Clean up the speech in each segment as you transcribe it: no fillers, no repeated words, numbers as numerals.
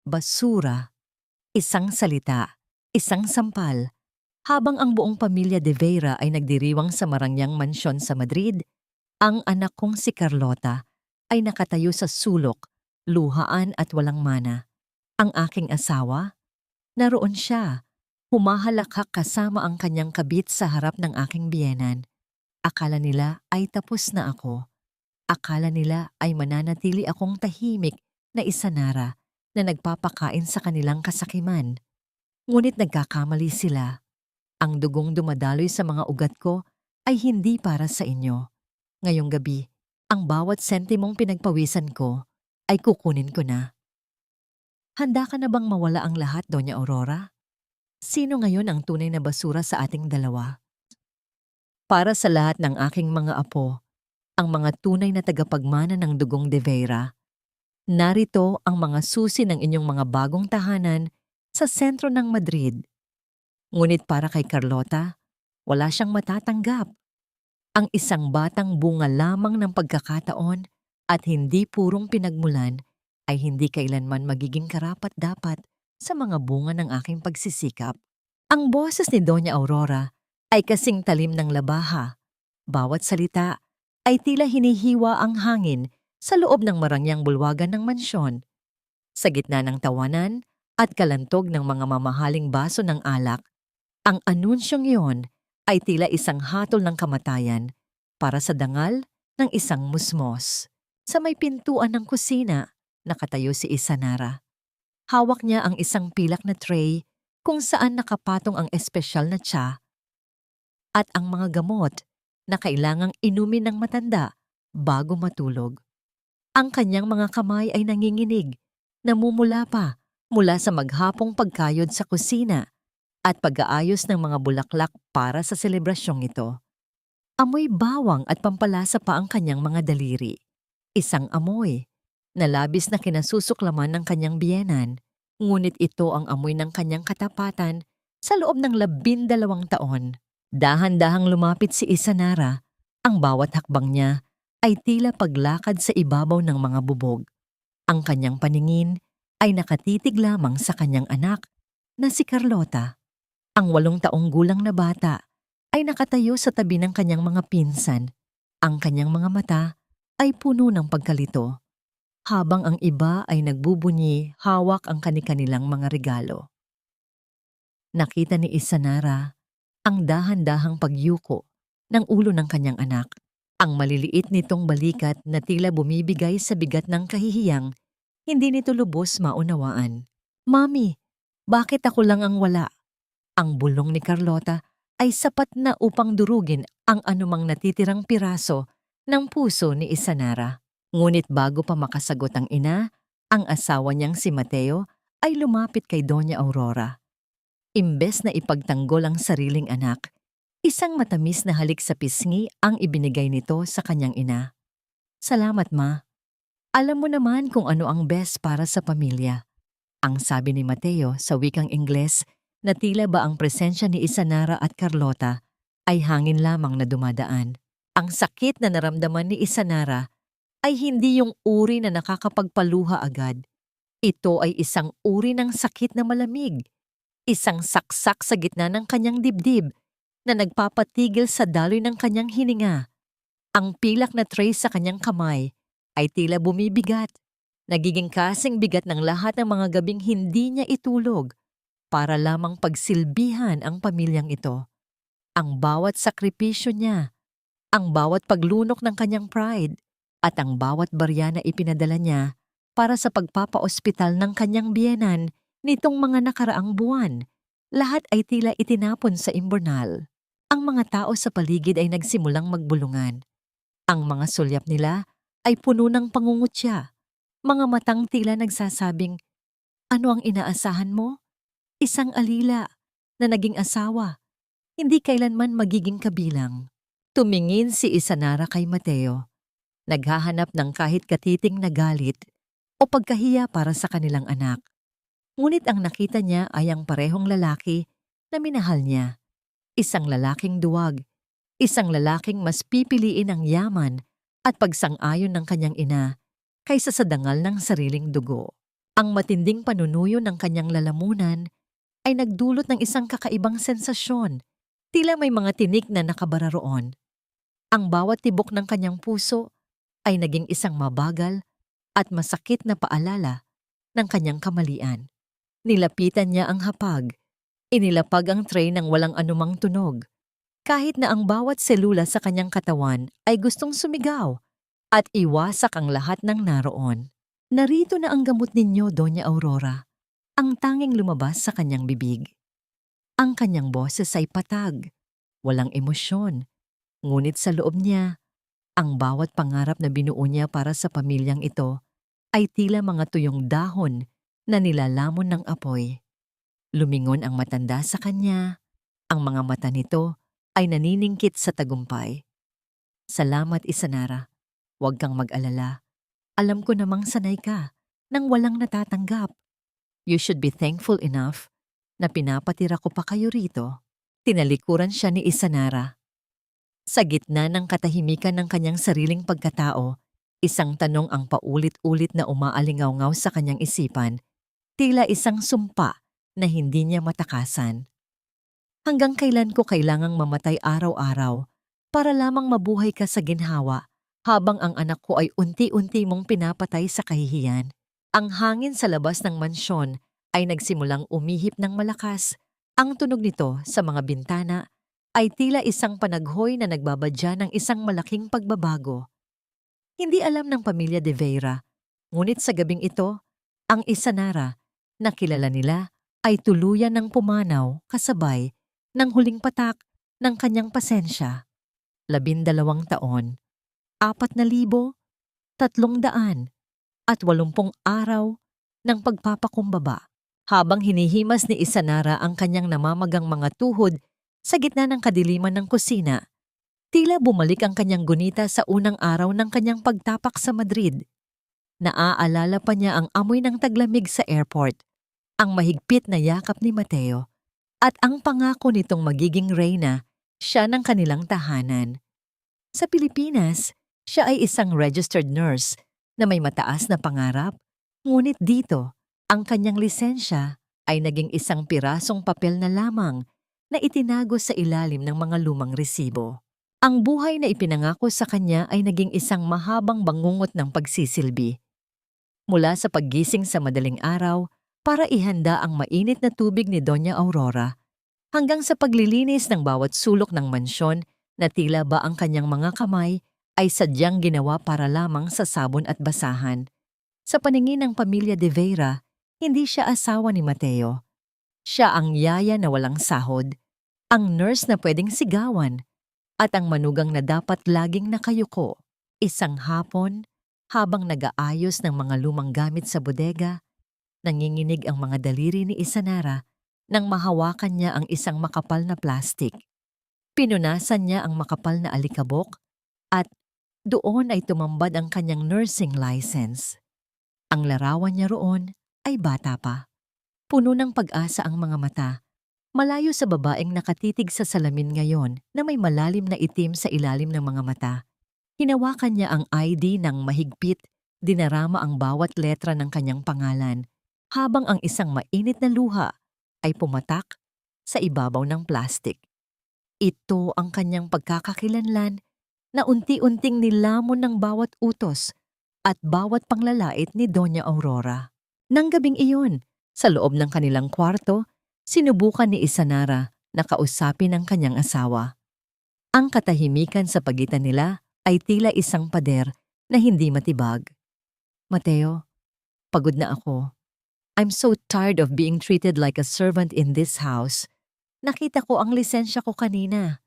basura, isang salita, isang sampal. Habang ang buong pamilya de Vera ay nagdiriwang sa marangyang mansyon sa Madrid, ang anak kong si Carlota ay nakatayo sa sulok, luhaan at walang mana. Ang aking asawa, naroon siya, humahalakhak kasama ang kanyang kabit sa harap ng aking biyenan. Akala nila ay tapos na ako. Akala nila ay mananatili akong tahimik na isanara na nagpapakain sa kanilang kasakiman. Ngunit nagkakamali sila. Ang dugong dumadaloy sa mga ugat ko ay hindi para sa inyo. Ngayong gabi, ang bawat sentimong pinagpawisan ko ay kukunin ko na. Handa ka na bang mawala ang lahat, Doña Aurora? Sino ngayon ang tunay na basura sa ating dalawa? Para sa lahat ng aking mga apo, ang mga tunay na tagapagmana ng dugong de Vera, narito ang mga susi ng inyong mga bagong tahanan sa sentro ng Madrid. Ngunit para kay Carlota, wala siyang matatanggap. Ang isang batang bunga lamang ng pagkakataon at hindi purong pinagmulan ay hindi kailanman magiging karapat-dapat sa mga bunga ng aking pagsisikap. Ang boses ni Doña Aurora ay kasing talim ng labaha. Bawat salita ay tila hinihiwa ang hangin sa loob ng marangyang bulwagan ng mansyon. Sa gitna ng tawanan at kalantog ng mga mamahaling baso ng alak, ang anunsyong iyon ay tila isang hatol ng kamatayan para sa dangal ng isang musmos. Sa may pintuan ng kusina, nakatayo si Isanara. Hawak niya ang isang pilak na tray kung saan nakapatong ang espesyal na tsa at ang mga gamot na kailangang inumin ng matanda bago matulog. Ang kanyang mga kamay ay nanginginig, namumula pa mula sa maghapong pagkayod sa kusina at pag-aayos ng mga bulaklak para sa selebrasyong ito. Amoy bawang at pampalasa pa ang kanyang mga daliri. Isang amoy na labis na kinasusuklaman ng kanyang biyenan, ngunit ito ang amoy ng kanyang katapatan sa loob ng 12 taon. Dahan-dahang lumapit si Isanara. Ang bawat hakbang niya ay tila paglakad sa ibabaw ng mga bubog. Ang kanyang paningin ay nakatitig lamang sa kanyang anak na si Carlota. Ang 8 taong gulang na bata ay nakatayo sa tabi ng kanyang mga pinsan. Ang kanyang mga mata ay puno ng pagkalito, habang ang iba ay nagbubunyi hawak ang kani-kanilang mga regalo. Nakita ni Isanara ang dahan-dahang pagyuko ng ulo ng kanyang anak. Ang maliliit nitong balikat na tila bumibigay sa bigat ng kahihiyang, hindi nito lubos maunawaan. "Mami, bakit ako lang ang wala?" Ang bulong ni Carlota ay sapat na upang durugin ang anumang natitirang piraso ng puso ni Isanara. Ngunit bago pa makasagot ang ina, ang asawa niyang si Mateo ay lumapit kay Doña Aurora. Imbes na ipagtanggol ang sariling anak, isang matamis na halik sa pisngi ang ibinigay nito sa kanyang ina. "Salamat, Ma. Alam mo naman kung ano ang best para sa pamilya." Ang sabi ni Mateo sa wikang Ingles na tila ba ang presensya ni Isanara at Carlota ay hangin lamang na dumadaan. Ang sakit na naramdaman ni Isanara ay hindi yung uri na nakakapagpaluha agad. Ito ay isang uri ng sakit na malamig, isang saksak sa gitna ng kanyang dibdib na nagpapatigil sa daloy ng kanyang hininga. Ang pilak na tray sa kanyang kamay ay tila bumibigat, nagiging kasing bigat ng lahat ng mga gabing hindi niya itulog para lamang pagsilbihan ang pamilyang ito. Ang bawat sakripisyo niya, ang bawat paglunok ng kanyang pride, at ang bawat barya na ipinadala niya para sa pagpapaospital ng kanyang biyenan nitong mga nakaraang buwan, lahat ay tila itinapon sa imburnal. Ang mga tao sa paligid ay nagsimulang magbulungan. Ang mga sulyap nila ay puno ng pangungutya. Mga matang tila nagsasabing, "Ano ang inaasahan mo? Isang alila na naging asawa, hindi kailanman magiging kabilang." Tumingin si Isanara kay Mateo, naghahanap ng kahit katiting na galit o pagkahiya para sa kanilang anak. Ngunit ang nakita niya ay ang parehong lalaki na minahal niya. Isang lalaking duwag, isang lalaking mas pipiliin ang yaman at pagsang-ayon ng kanyang ina kaysa sa dangal ng sariling dugo. Ang matinding panunuyo ng kanyang lalamunan ay nagdulot ng isang kakaibang sensasyon. Tila may mga tinik na nakabara roon. Ang bawat tibok ng kanyang puso ay naging isang mabagal at masakit na paalala ng kanyang kamalian. Nilapitan niya ang hapag. Inilapag ang tray ng walang anumang tunog. Kahit na ang bawat selula sa kanyang katawan ay gustong sumigaw at iwasak ang lahat ng naroon. Narito na ang gamot ninyo, Doña Aurora. Ang tanging lumabas sa kanyang bibig. Ang kanyang boses ay patag, walang emosyon. Ngunit sa loob niya, ang bawat pangarap na binuo niya para sa pamilyang ito ay tila mga tuyong dahon na nilalamon ng apoy. Lumingon ang matanda sa kanya. Ang mga mata nito ay naniningkit sa tagumpay. Salamat, Isanara. Huwag kang mag-alala. Alam ko namang sanay ka nang walang natatanggap. You should be thankful enough na pinapatira ko pa kayo rito. Tinalikuran siya ni Isanara. Sa gitna ng katahimikan ng kanyang sariling pagkatao, isang tanong ang paulit-ulit na umaalingaw-ngaw sa kanyang isipan, tila isang sumpa na hindi niya matakasan. Hanggang kailan ko kailangang mamatay araw-araw para lamang mabuhay ka sa ginhawa habang ang anak ko ay unti-unti mong pinapatay sa kahihiyan? Ang hangin sa labas ng mansyon ay nagsimulang umihip ng malakas. Ang tunog nito sa mga bintana ay tila isang panaghoy na nagbabadya ng isang malaking pagbabago. Hindi alam ng pamilya de Veira, ngunit sa gabing ito, ang Isanara na kilala nila ay tuluyan ng pumanaw kasabay ng huling patak ng kanyang pasensya. 12 taon, 4,380 araw ng pagpapakumbaba. Habang hinihimas ni Isanara ang kanyang namamagang mga tuhod sa gitna ng kadiliman ng kusina, tila bumalik ang kanyang gunita sa unang araw ng kanyang pagtapak sa Madrid. Naaalala pa niya ang amoy ng taglamig sa airport, ang mahigpit na yakap ni Mateo, at ang pangako nitong magiging reyna siya ng kanilang tahanan. Sa Pilipinas, siya ay isang registered nurse na may mataas na pangarap, ngunit dito, ang kanyang lisensya ay naging isang pirasong papel na lamang na itinago sa ilalim ng mga lumang resibo. Ang buhay na ipinangako sa kanya ay naging isang mahabang bangungot ng pagsisilbi. Mula sa paggising sa madaling araw para ihanda ang mainit na tubig ni Doña Aurora, hanggang sa paglilinis ng bawat sulok ng mansyon na tila ba ang kanyang mga kamay ay sadyang ginawa para lamang sa sabon at basahan. Sa paningin ng pamilya de Veira, hindi siya asawa ni Mateo. Siya ang yaya na walang sahod, ang nurse na pwedeng sigawan, at ang manugang na dapat laging nakayuko. Isang hapon, habang nag-aayos ng mga lumang gamit sa bodega, nanginginig ang mga daliri ni Isanara nang mahawakan niya ang isang makapal na plastik. Pinunasan niya ang makapal na alikabok at doon ay tumambad ang kanyang nursing license. Ang larawan niya roon ay bata pa. Puno ng pag-asa ang mga mata, malayo sa babaeng nakatitig sa salamin ngayon na may malalim na itim sa ilalim ng mga mata. Hinawakan niya ang ID ng mahigpit, dinarama ang bawat letra ng kanyang pangalan, habang ang isang mainit na luha ay pumatak sa ibabaw ng plastik. Ito ang kanyang pagkakakilanlan na unti-unting nilamon ng bawat utos at bawat panglalait ni Doña Aurora. Nang gabing iyon, sa loob ng kanilang kwarto, sinubukan ni Isanara na kausapin ang kanyang asawa. Ang katahimikan sa pagitan nila ay tila isang pader na hindi matibag. Mateo, pagod na ako. I'm so tired of being treated like a servant in this house. Nakita ko ang lisensya ko kanina.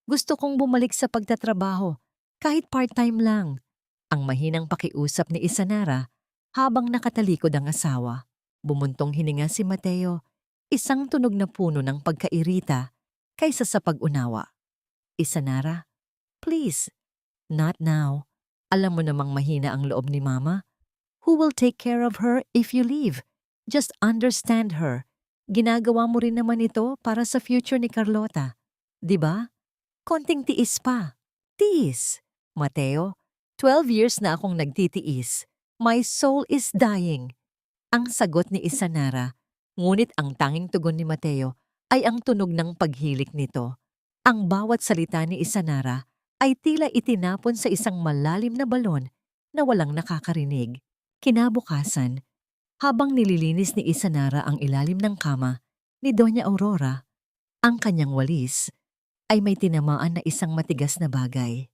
Gusto kong bumalik sa pagtatrabaho, kahit part-time lang. Ang mahinang pakiusap ni Isanara habang nakatalikod ang asawa. Bumuntong hininga si Mateo, isang tunog na puno ng pagkairita kaysa sa pag-unawa. Isanara, please, not now. Alam mo namang mahina ang loob ni Mama. Who will take care of her if you leave? Just understand her. Ginagawa mo rin naman ito para sa future ni Carlota. 'Di ba? Konting tiis pa. Tiis. Mateo, 12 years na akong nagtitiis. My soul is dying. Ang sagot ni Isanara, ngunit ang tanging tugon ni Mateo ay ang tunog ng paghilik nito. Ang bawat salita ni Isanara ay tila itinapon sa isang malalim na balon na walang nakakarinig. Kinabukasan, habang nililinis ni Isanara ang ilalim ng kama ni Doña Aurora, ang kanyang walis ay may tinamaan na isang matigas na bagay.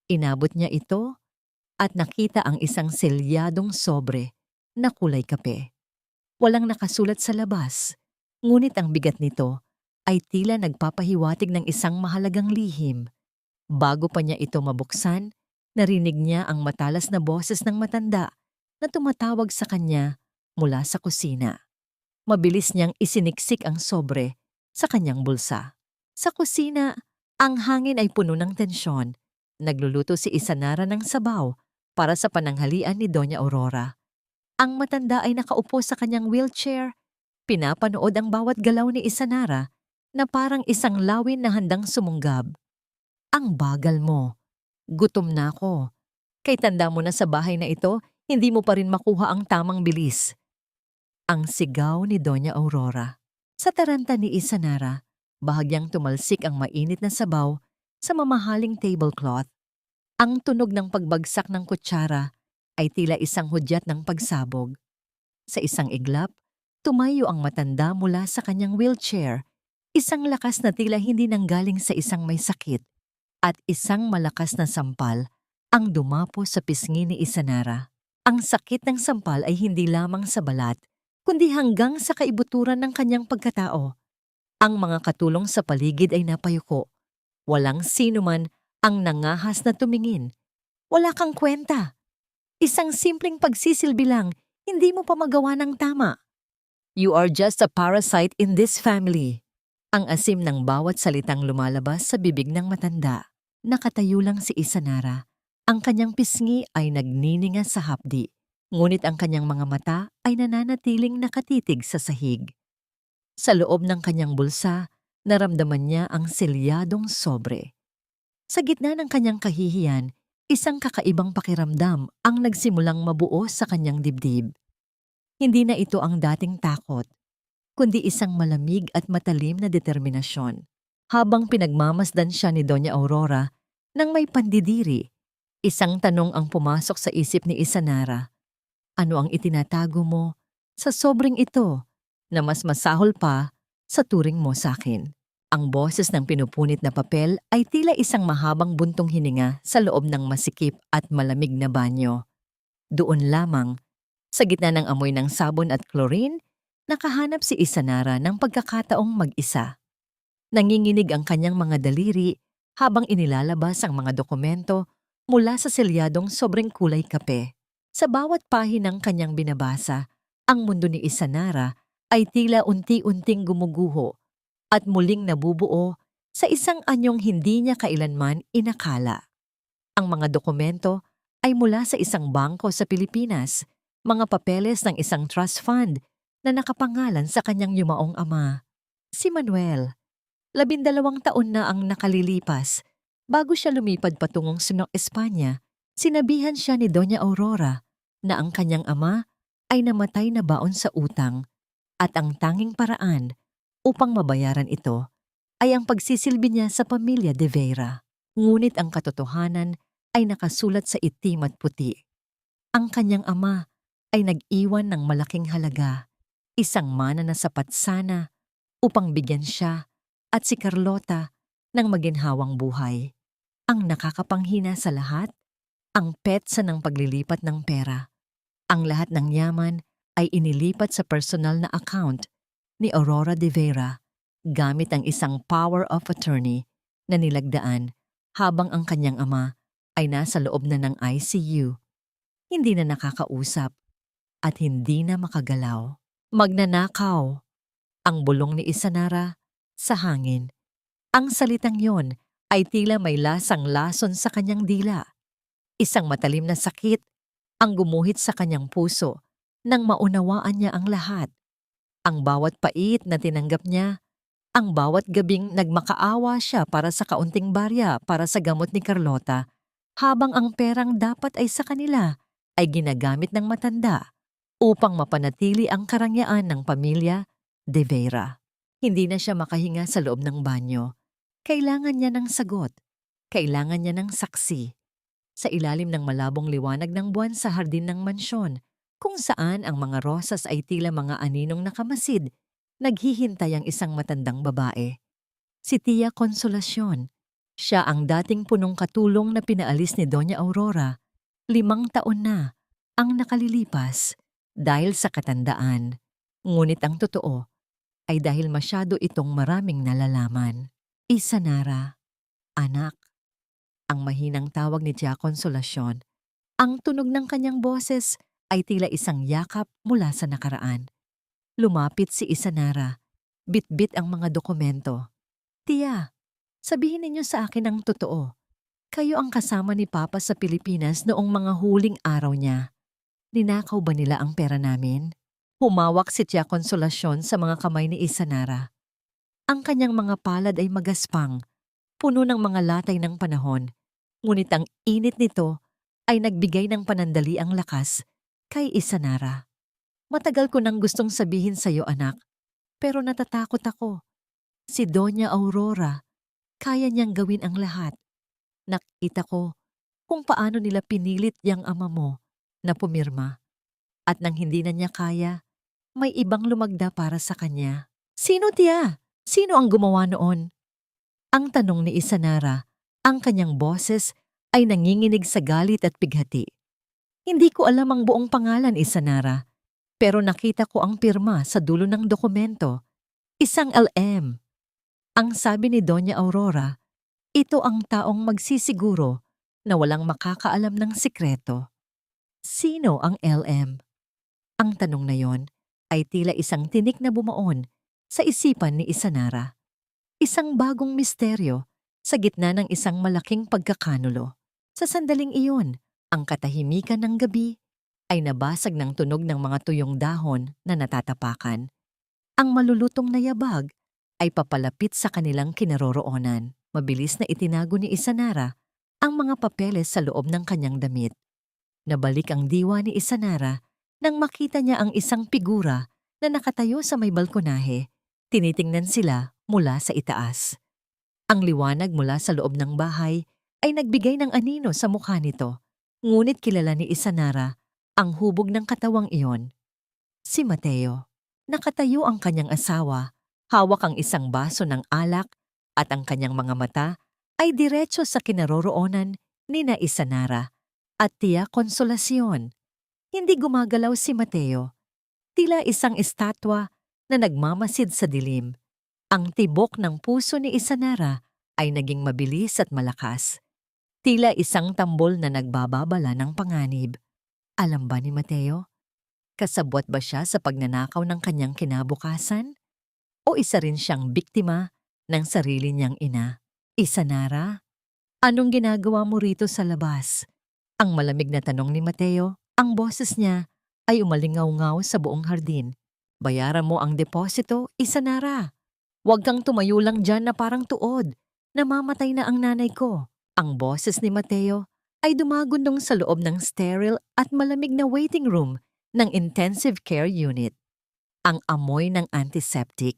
Inabot niya ito at nakita ang isang selyadong sobre na kulay kape. Walang nakasulat sa labas, ngunit ang bigat nito ay tila nagpapahiwatig ng isang mahalagang lihim. Bago pa niya ito mabuksan, narinig niya ang matalas na boses ng matanda na tumatawag sa kanya mula sa kusina. Mabilis niyang isiniksik ang sobre sa kanyang bulsa. Sa kusina, ang hangin ay puno ng tensyon. Nagluluto si Isanara ng sabaw para sa pananghalian ni Doña Aurora. Ang matanda ay nakaupo sa kanyang wheelchair. Pinapanood ang bawat galaw ni Isanara na parang isang lawin na handang sumunggab. Ang bagal mo. Gutom na ako. Kay tanda mo na sa bahay na ito, hindi mo pa rin makuha ang tamang bilis. Ang sigaw ni Doña Aurora. Sa taranta ni Isanara, bahagyang tumalsik ang mainit na sabaw sa mamahaling tablecloth. Ang tunog ng pagbagsak ng kutsara ay tila isang hudyat ng pagsabog. Sa isang iglap, tumayo ang matanda mula sa kanyang wheelchair, isang lakas na tila hindi nanggaling sa isang may sakit, at isang malakas na sampal ang dumapo sa pisngi ni Isanara. Ang sakit ng sampal ay hindi lamang sa balat, kundi hanggang sa kaibuturan ng kanyang pagkatao. Ang mga katulong sa paligid ay napayuko. Walang sino man ang nangahas na tumingin. Wala kang kwenta. Isang simpleng pagsisilbi lang, hindi mo pa magawa ng tama. You are just a parasite in this family. Ang asim ng bawat salitang lumalabas sa bibig ng matanda. Nakatayo lang si Isanara. Ang kanyang pisngi ay nagnininga sa hapdi, ngunit ang kanyang mga mata ay nananatiling nakatitig sa sahig. Sa loob ng kanyang bulsa, naramdaman niya ang selyadong sobre. Sa gitna ng kanyang kahihiyan, isang kakaibang pakiramdam ang nagsimulang mabuo sa kanyang dibdib. Hindi na ito ang dating takot, kundi isang malamig at matalim na determinasyon. Habang pinagmamasdan siya ni Doña Aurora nang may pandidiri, isang tanong ang pumasok sa isip ni Isanara. Ano ang itinatago mo sa sobrang ito na mas masahol pa sa turing mo sa akin? Ang boses ng pinupunit na papel ay tila isang mahabang buntong hininga sa loob ng masikip at malamig na banyo. Doon lamang, sa gitna ng amoy ng sabon at chlorine, nakahanap si Isanara ng pagkakataong mag-isa. Nanginginig ang kanyang mga daliri habang inilalabas ang mga dokumento mula sa selyadong sobrang kulay kape. Sa bawat pahinang kanyang binabasa, ang mundo ni Isanara ay tila unti-unting gumuguho at muling nabubuo sa isang anyong hindi niya kailanman inakala. Ang mga dokumento ay mula sa isang bangko sa Pilipinas, mga papeles ng isang trust fund na nakapangalan sa kanyang yumaong ama, si Manuel. 12 taon na ang nakalilipas. Bago siya lumipad patungong Sunok, Espanya, sinabihan siya ni Doña Aurora na ang kanyang ama ay namatay na baon sa utang at ang tanging paraan upang mabayaran ito ay ang pagsisilbi niya sa pamilya de Vera. Ngunit ang katotohanan ay nakasulat sa itim at puti. Ang kanyang ama ay nag-iwan ng malaking halaga, isang mana na sapat sana upang bigyan siya at si Carlota ng maginhawang buhay. Ang nakakapanghina sa lahat, ang petsa ng paglilipat ng pera. Ang lahat ng yaman ay inilipat sa personal na account ni Aurora de Vera gamit ang isang power of attorney na nilagdaan habang ang kanyang ama ay nasa loob na ng ICU, hindi na nakakausap at hindi na makagalaw. Magnanakaw ang bulong ni Isanara sa hangin. Ang salitang yon ay tila may lasang lason sa kanyang dila. Isang matalim na sakit ang gumuhit sa kanyang puso nang maunawaan niya ang lahat. Ang bawat pait na tinanggap niya, ang bawat gabing nagmakaawa siya para sa kaunting barya para sa gamot ni Carlota, habang ang perang dapat ay sa kanila ay ginagamit ng matanda upang mapanatili ang karangyaan ng pamilya De Vera. Hindi na siya makahinga sa loob ng banyo. Kailangan niya ng sagot. Kailangan niya ng saksi. Sa ilalim ng malabong liwanag ng buwan sa hardin ng mansyon, kung saan ang mga rosas ay tila mga aninong nakamasid, naghihintay ang isang matandang babae. Si Tia Consolacion. Siya ang dating punong katulong na pinaalis ni Doña Aurora. 5 taon na ang nakalilipas dahil sa katandaan. Ngunit ang totoo ay dahil masyado itong maraming nalalaman. Isanara, anak. Ang mahinang tawag ni Tia Consolacion. Ang tunog ng kanyang boses ay tila isang yakap mula sa nakaraan. Lumapit si Isanara. Bitbit ang mga dokumento. Tia, sabihin ninyo sa akin ang totoo. Kayo ang kasama ni Papa sa Pilipinas noong mga huling araw niya. Ninakaw ba nila ang pera namin? Humawak si Tia Consolacion sa mga kamay ni Isanara. Ang kanyang mga palad ay magaspang, puno ng mga latay ng panahon. Ngunit ang init nito ay nagbigay ng panandaliang lakas kay Isanara. Matagal ko nang gustong sabihin sa iyo, anak, pero natatakot ako. Si Doña Aurora, kaya niyang gawin ang lahat. Nakita ko kung paano nila pinilit yang ama mo na pumirma. At nang hindi na niya kaya, may ibang lumagda para sa kanya. Sino, Tia? Sino ang gumawa noon? Ang tanong ni Isanara, ang kanyang boses ay nanginginig sa galit at bighati. Hindi ko alam ang buong pangalan, Isanara, pero nakita ko ang pirma sa dulo ng dokumento. Isang LM. Ang sabi ni Doña Aurora, ito ang taong magsisiguro na walang makakaalam ng sikreto. Sino ang LM? Ang tanong na yon ay tila isang tinik na bumaon sa isipan ni Isanara. Isang bagong misteryo sa gitna ng isang malaking pagkakanulo. Sa sandaling iyon, ang katahimikan ng gabi ay nabasag ng tunog ng mga tuyong dahon na natatapakan. Ang malulutong na yabag ay papalapit sa kanilang kinaroroonan. Mabilis na itinago ni Isanara ang mga papeles sa loob ng kanyang damit. Nabalik ang diwa ni Isanara nang makita niya ang isang figura na nakatayo sa may balkonahe. Tinitingnan sila mula sa itaas. Ang liwanag mula sa loob ng bahay ay nagbigay ng anino sa mukha nito. Ngunit kilala ni Isanara ang hubog ng katawang iyon. Si Mateo. Nakatayo ang kanyang asawa, hawak ang isang baso ng alak at ang kanyang mga mata ay diretso sa kinaroroonan ni na Isanara at Tia Consolacion. Hindi gumagalaw si Mateo. Tila isang estatwa na nagmamasid sa dilim. Ang tibok ng puso ni Isanara ay naging mabilis at malakas. Tila isang tambol na nagbababala ng panganib. Alam ba ni Mateo? Kasabwat ba siya sa pagnanakaw ng kanyang kinabukasan? O isa rin siyang biktima ng sarili niyang ina? Isanara, anong ginagawa mo rito sa labas? Ang malamig na tanong ni Mateo, ang boses niya ay umalingaw-ngaw sa buong hardin. Bayaran mo ang deposito, Isanara. Huwag kang tumayo lang dyan na parang tuod. Namamatay na ang nanay ko. Ang boses ni Mateo ay dumagundong sa loob ng sterile at malamig na waiting room ng intensive care unit. Ang amoy ng antiseptic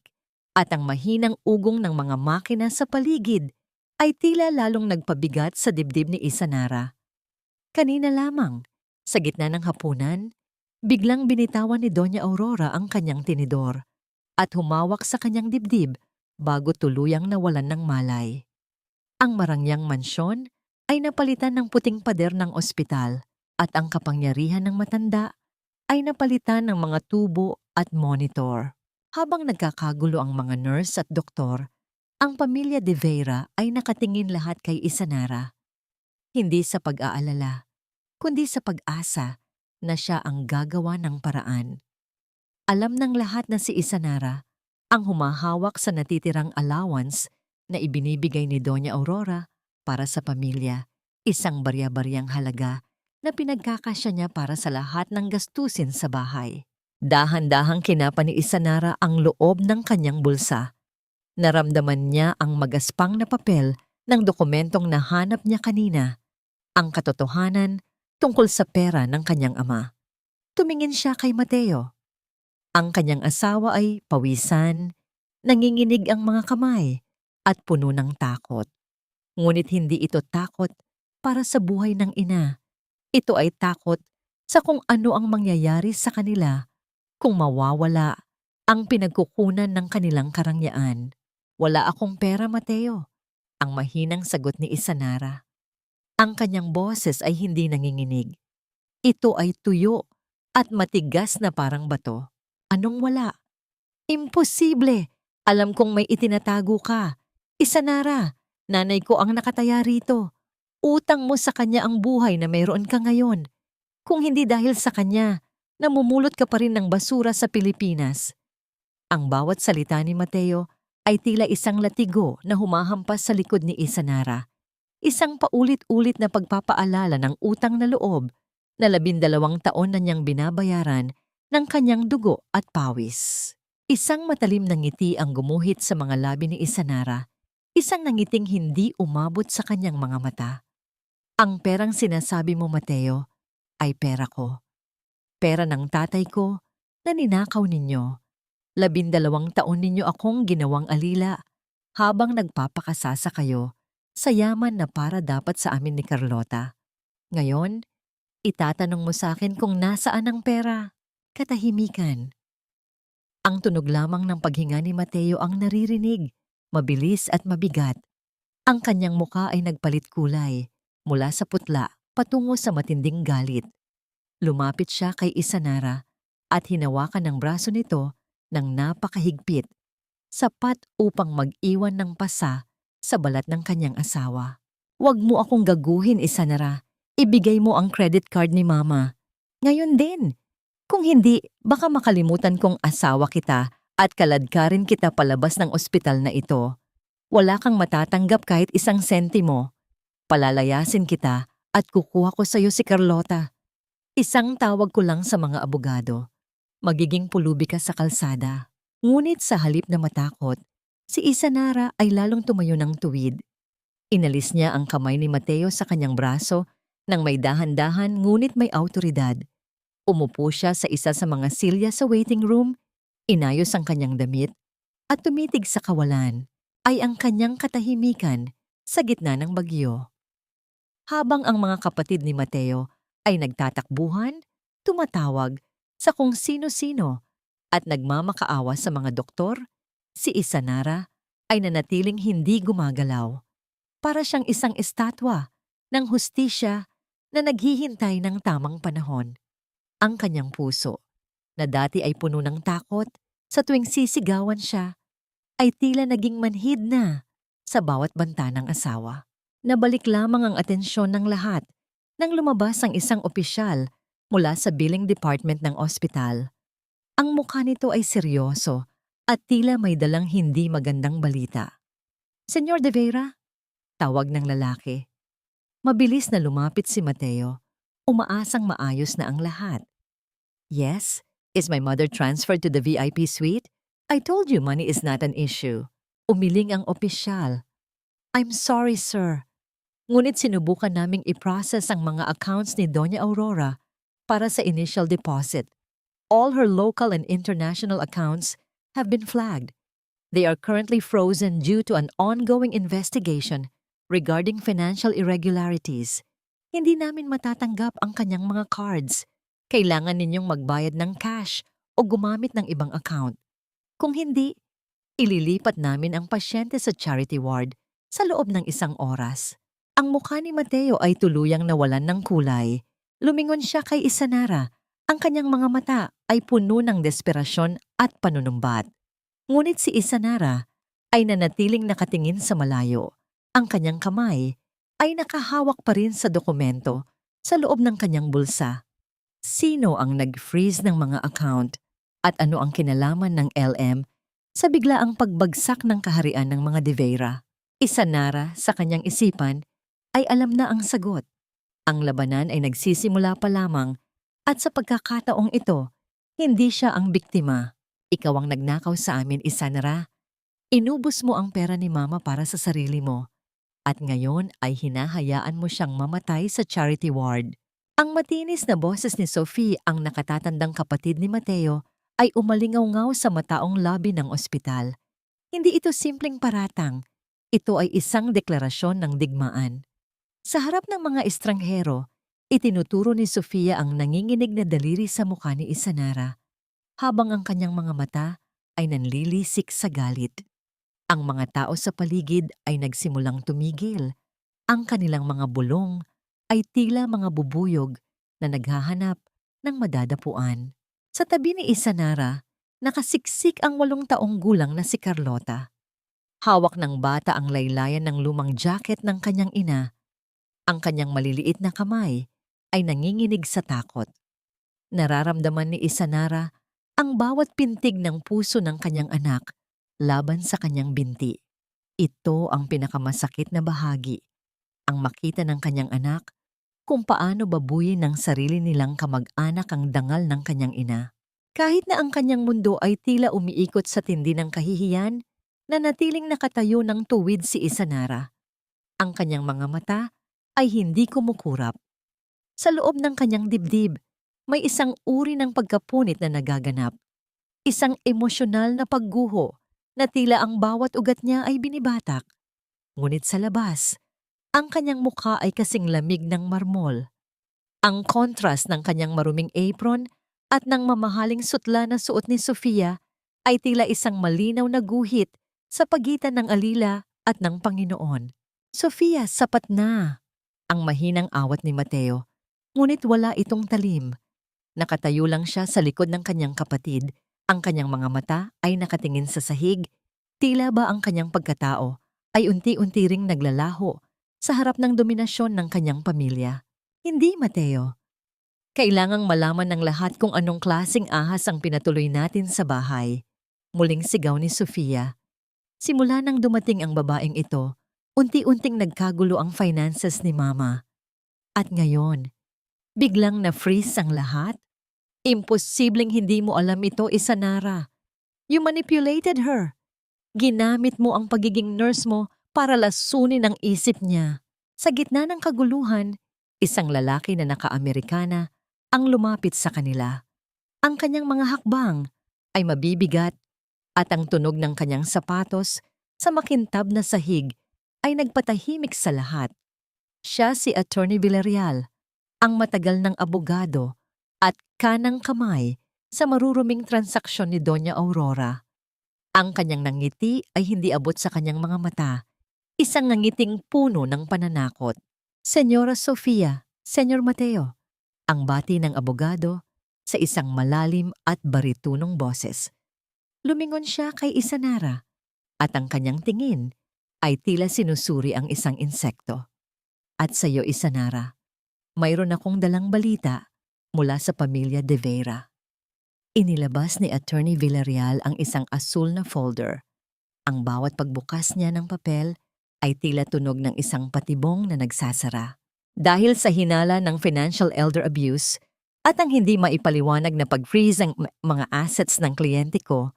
at ang mahinang ugong ng mga makina sa paligid ay tila lalong nagpabigat sa dibdib ni Isanara. Kanina lamang, sa gitna ng hapunan, biglang binitawan ni Doña Aurora ang kanyang tinidor at humawak sa kanyang dibdib bago tuluyang nawalan ng malay. Ang marangyang mansyon ay napalitan ng puting pader ng ospital at ang kapangyarihan ng matanda ay napalitan ng mga tubo at monitor. Habang nagkakagulo ang mga nurse at doktor, ang pamilya De Vera ay nakatingin lahat kay Isanara. Hindi sa pag-aalala, kundi sa pag-asa na siya ang gagawa ng paraan. Alam ng lahat na si Isanara ang humahawak sa natitirang allowance na ibinibigay ni Doña Aurora para sa pamilya, isang barya-baryang halaga na pinagkakasya niya para sa lahat ng gastusin sa bahay. Dahan-dahang kinapa ni Isanara ang loob ng kanyang bulsa. Naramdaman niya ang magaspang na papel ng dokumentong nahanap niya kanina, ang katotohanan tungkol sa pera ng kanyang ama. Tumingin siya kay Mateo. Ang kanyang asawa ay pawisan, nanginginig ang mga kamay, at puno ng takot. Ngunit hindi ito takot para sa buhay ng ina. Ito ay takot sa kung ano ang mangyayari sa kanila kung mawawala ang pinagkukunan ng kanilang karangyaan. Wala akong pera, Mateo, ang mahinang sagot ni Isanara. Ang kanyang boses ay hindi nanginginig. Ito ay tuyo at matigas na parang bato. Anong wala? Imposible! Alam kong may itinatago ka. Isanara, nanay ko ang nakataya rito. Utang mo sa kanya ang buhay na mayroon ka ngayon. Kung hindi dahil sa kanya, namumulot ka pa rin ng basura sa Pilipinas. Ang bawat salita ni Mateo ay tila isang latigo na humahampas sa likod ni Isanara. Isang paulit-ulit na pagpapaalala ng utang na loob na 12 taon na niyang binabayaran ng kanyang dugo at pawis. Isang matalim na ngiti ang gumuhit sa mga labi ni Isanara, isang nangiting hindi umabot sa kanyang mga mata. Ang perang sinasabi mo, Mateo, ay pera ko. Pera ng tatay ko na ninakaw ninyo. 12 taon ninyo akong ginawang alila habang nagpapakasasa kayo sa yaman na para dapat sa amin ni Carlota. Ngayon, itatanong mo sa akin kung nasaan ang pera. Katahimikan. Ang tunog lamang ng paghinga ni Mateo ang naririnig, mabilis at mabigat. Ang kanyang muka ay nagpalit kulay, mula sa putla patungo sa matinding galit. Lumapit siya kay Isanara at hinawakan ng braso nito ng napakahigpit, sapat upang mag-iwan ng pasa sa balat ng kanyang asawa. Huwag mo akong gaguhin, Isanara. Ibigay mo ang credit card ni Mama. Ngayon din. Kung hindi, baka makalimutan kong asawa kita at kaladkarin kita palabas ng ospital na ito. Wala kang matatanggap kahit 1 sentimo. Palalayasin kita at kukuha ko sa iyo si Carlota. Isang tawag ko lang sa mga abogado. Magiging pulubi ka sa kalsada. Ngunit sa halip na matakot, si Isanara ay lalong tumayo ng tuwid. Inalis niya ang kamay ni Mateo sa kanyang braso nang may dahan-dahan ngunit may awtoridad. Umupo siya sa isa sa mga silya sa waiting room, inayos ang kanyang damit, at tumitig sa kawalan ay ang kanyang katahimikan sa gitna ng bagyo. Habang ang mga kapatid ni Mateo ay nagtatakbuhan, tumatawag sa kung sino-sino at nagmamakaawa sa mga doktor, si Isanara ay nanatiling hindi gumagalaw. Para siyang isang estatwa ng hustisya na naghihintay ng tamang panahon. Ang kanyang puso, na dati ay puno ng takot sa tuwing sisigawan siya, ay tila naging manhid na sa bawat banta ng asawa. Nabalik lamang ang atensyon ng lahat nang lumabas ang isang opisyal mula sa billing department ng ospital. Ang mukha nito ay seryoso at tila may dalang hindi magandang balita. Senyor De Vera, tawag ng lalaki. Mabilis na lumapit si Mateo, umaasang maayos na ang lahat. Yes, is my mother transferred to the VIP suite? I told you money is not an issue. Umiling ang opisyal. I'm sorry, sir. Ngunit sinubukan naming i-process ang mga accounts ni Doña Aurora para sa initial deposit. All her local and international accounts have been flagged. They are currently frozen due to an ongoing investigation regarding financial irregularities. Hindi namin matatanggap ang kanyang mga cards. Kailangan ninyong magbayad ng cash o gumamit ng ibang account. Kung hindi, ililipat namin ang pasyente sa charity ward sa loob ng 1 oras. Ang mukha ni Mateo ay tuluyang nawalan ng kulay. Lumingon siya kay Isanara. Ang kanyang mga mata ay puno ng desperasyon at panunumbat. Ngunit si Isanara ay nanatiling nakatingin sa malayo. Ang kanyang kamay ay nakahawak pa rin sa dokumento sa loob ng kanyang bulsa. Sino ang nag-freeze ng mga account at ano ang kinalaman ng LM sa biglaang pagbagsak ng kaharian ng mga De Vera? Isanara sa kanyang isipan ay alam na ang sagot. Ang labanan ay nagsisimula pa lamang at sa pagkakataong ito, hindi siya ang biktima. Ikaw ang nagnakaw sa amin, Isanara. Inubos mo ang pera ni Mama para sa sarili mo at ngayon ay hinahayaan mo siyang mamatay sa charity ward. Ang matinis na boses ni Sophie, ang nakatatandang kapatid ni Mateo, ay umalingaw-ngaw sa mataong lobby ng ospital. Hindi ito simpleng paratang. Ito ay isang deklarasyon ng digmaan. Sa harap ng mga estranghero, itinuturo ni Sofia ang nanginginig na daliri sa mukha ni Isanara, habang ang kanyang mga mata ay nanlilisik sa galit. Ang mga tao sa paligid ay nagsimulang tumigil. Ang kanilang mga bulong ay tila mga bubuyog na naghahanap ng madadapuan. Sa tabi ni Isanara, nakasiksik ang 8 taong gulang na si Carlota. Hawak ng bata ang laylayan ng lumang jacket ng kanyang ina. Ang kanyang maliliit na kamay ay nanginginig sa takot. Nararamdaman ni Isanara ang bawat pintig ng puso ng kanyang anak laban sa kanyang binti. Ito ang pinakamasakit na bahagi, ang makita ng kanyang anak kung paano babuyin ng sarili nilang kamag-anak ang dangal ng kanyang ina. Kahit na ang kanyang mundo ay tila umiikot sa tindi ng kahihiyan, nanatiling nakatayo ng tuwid si Isanara. Ang kanyang mga mata ay hindi kumukurap. Sa loob ng kanyang dibdib, may isang uri ng pagkapunit na nagaganap. Isang emosyonal na pagguho na tila ang bawat ugat niya ay binibatak. Ngunit sa labas, ang kanyang mukha ay kasing lamig ng marmol. Ang contrast ng kanyang maruming apron at ng mamahaling sutla na suot ni Sofia ay tila isang malinaw na guhit sa pagitan ng alila at ng Panginoon. Sofia, sapat na! Ang mahinang awat ni Mateo, ngunit wala itong talim. Nakatayo lang siya sa likod ng kanyang kapatid. Ang kanyang mga mata ay nakatingin sa sahig. Tila ba ang kanyang pagkatao ay unti-unti ring naglalaho sa harap ng dominasyon ng kanyang pamilya. Hindi, Mateo. Kailangang malaman ng lahat kung anong klaseng ahas ang pinatuloy natin sa bahay. Muling sigaw ni Sofia. Simula nang dumating ang babaeng ito, unti-unting nagkagulo ang finances ni Mama. At ngayon, biglang na-freeze ang lahat? Imposibleng hindi mo alam ito, Isanara. You manipulated her. Ginamit mo ang pagiging nurse mo para lasunin ang isip niya. Sa gitna ng kaguluhan, isang lalaki na naka-Amerikana ang lumapit sa kanila. Ang kanyang mga hakbang ay mabibigat at ang tunog ng kanyang sapatos sa makintab na sahig ay nagpatahimik sa lahat. Siya si Attorney Villarreal, ang matagal ng abogado at kanang kamay sa maruruming transaksyon ni Doña Aurora. Ang kanyang nangiti ay hindi abot sa kanyang mga mata, isang nangiting puno ng pananakot. Senyora Sofia, Senyor Mateo, ang bati ng abogado sa isang malalim at baritunong boses. Lumingon siya kay Isanara at ang kanyang tingin ay tila sinusuri ang isang insekto. At sa iyo, Isanara, mayroon akong dalang balita mula sa pamilya De Vera. Inilabas ni Attorney Villarreal ang isang asul na folder. Ang bawat pagbukas niya ng papel ay tila tunog ng isang patibong na nagsasara. Dahil sa hinala ng financial elder abuse at ang hindi maipaliwanag na pag-freeze ng mga assets ng kliyente ko,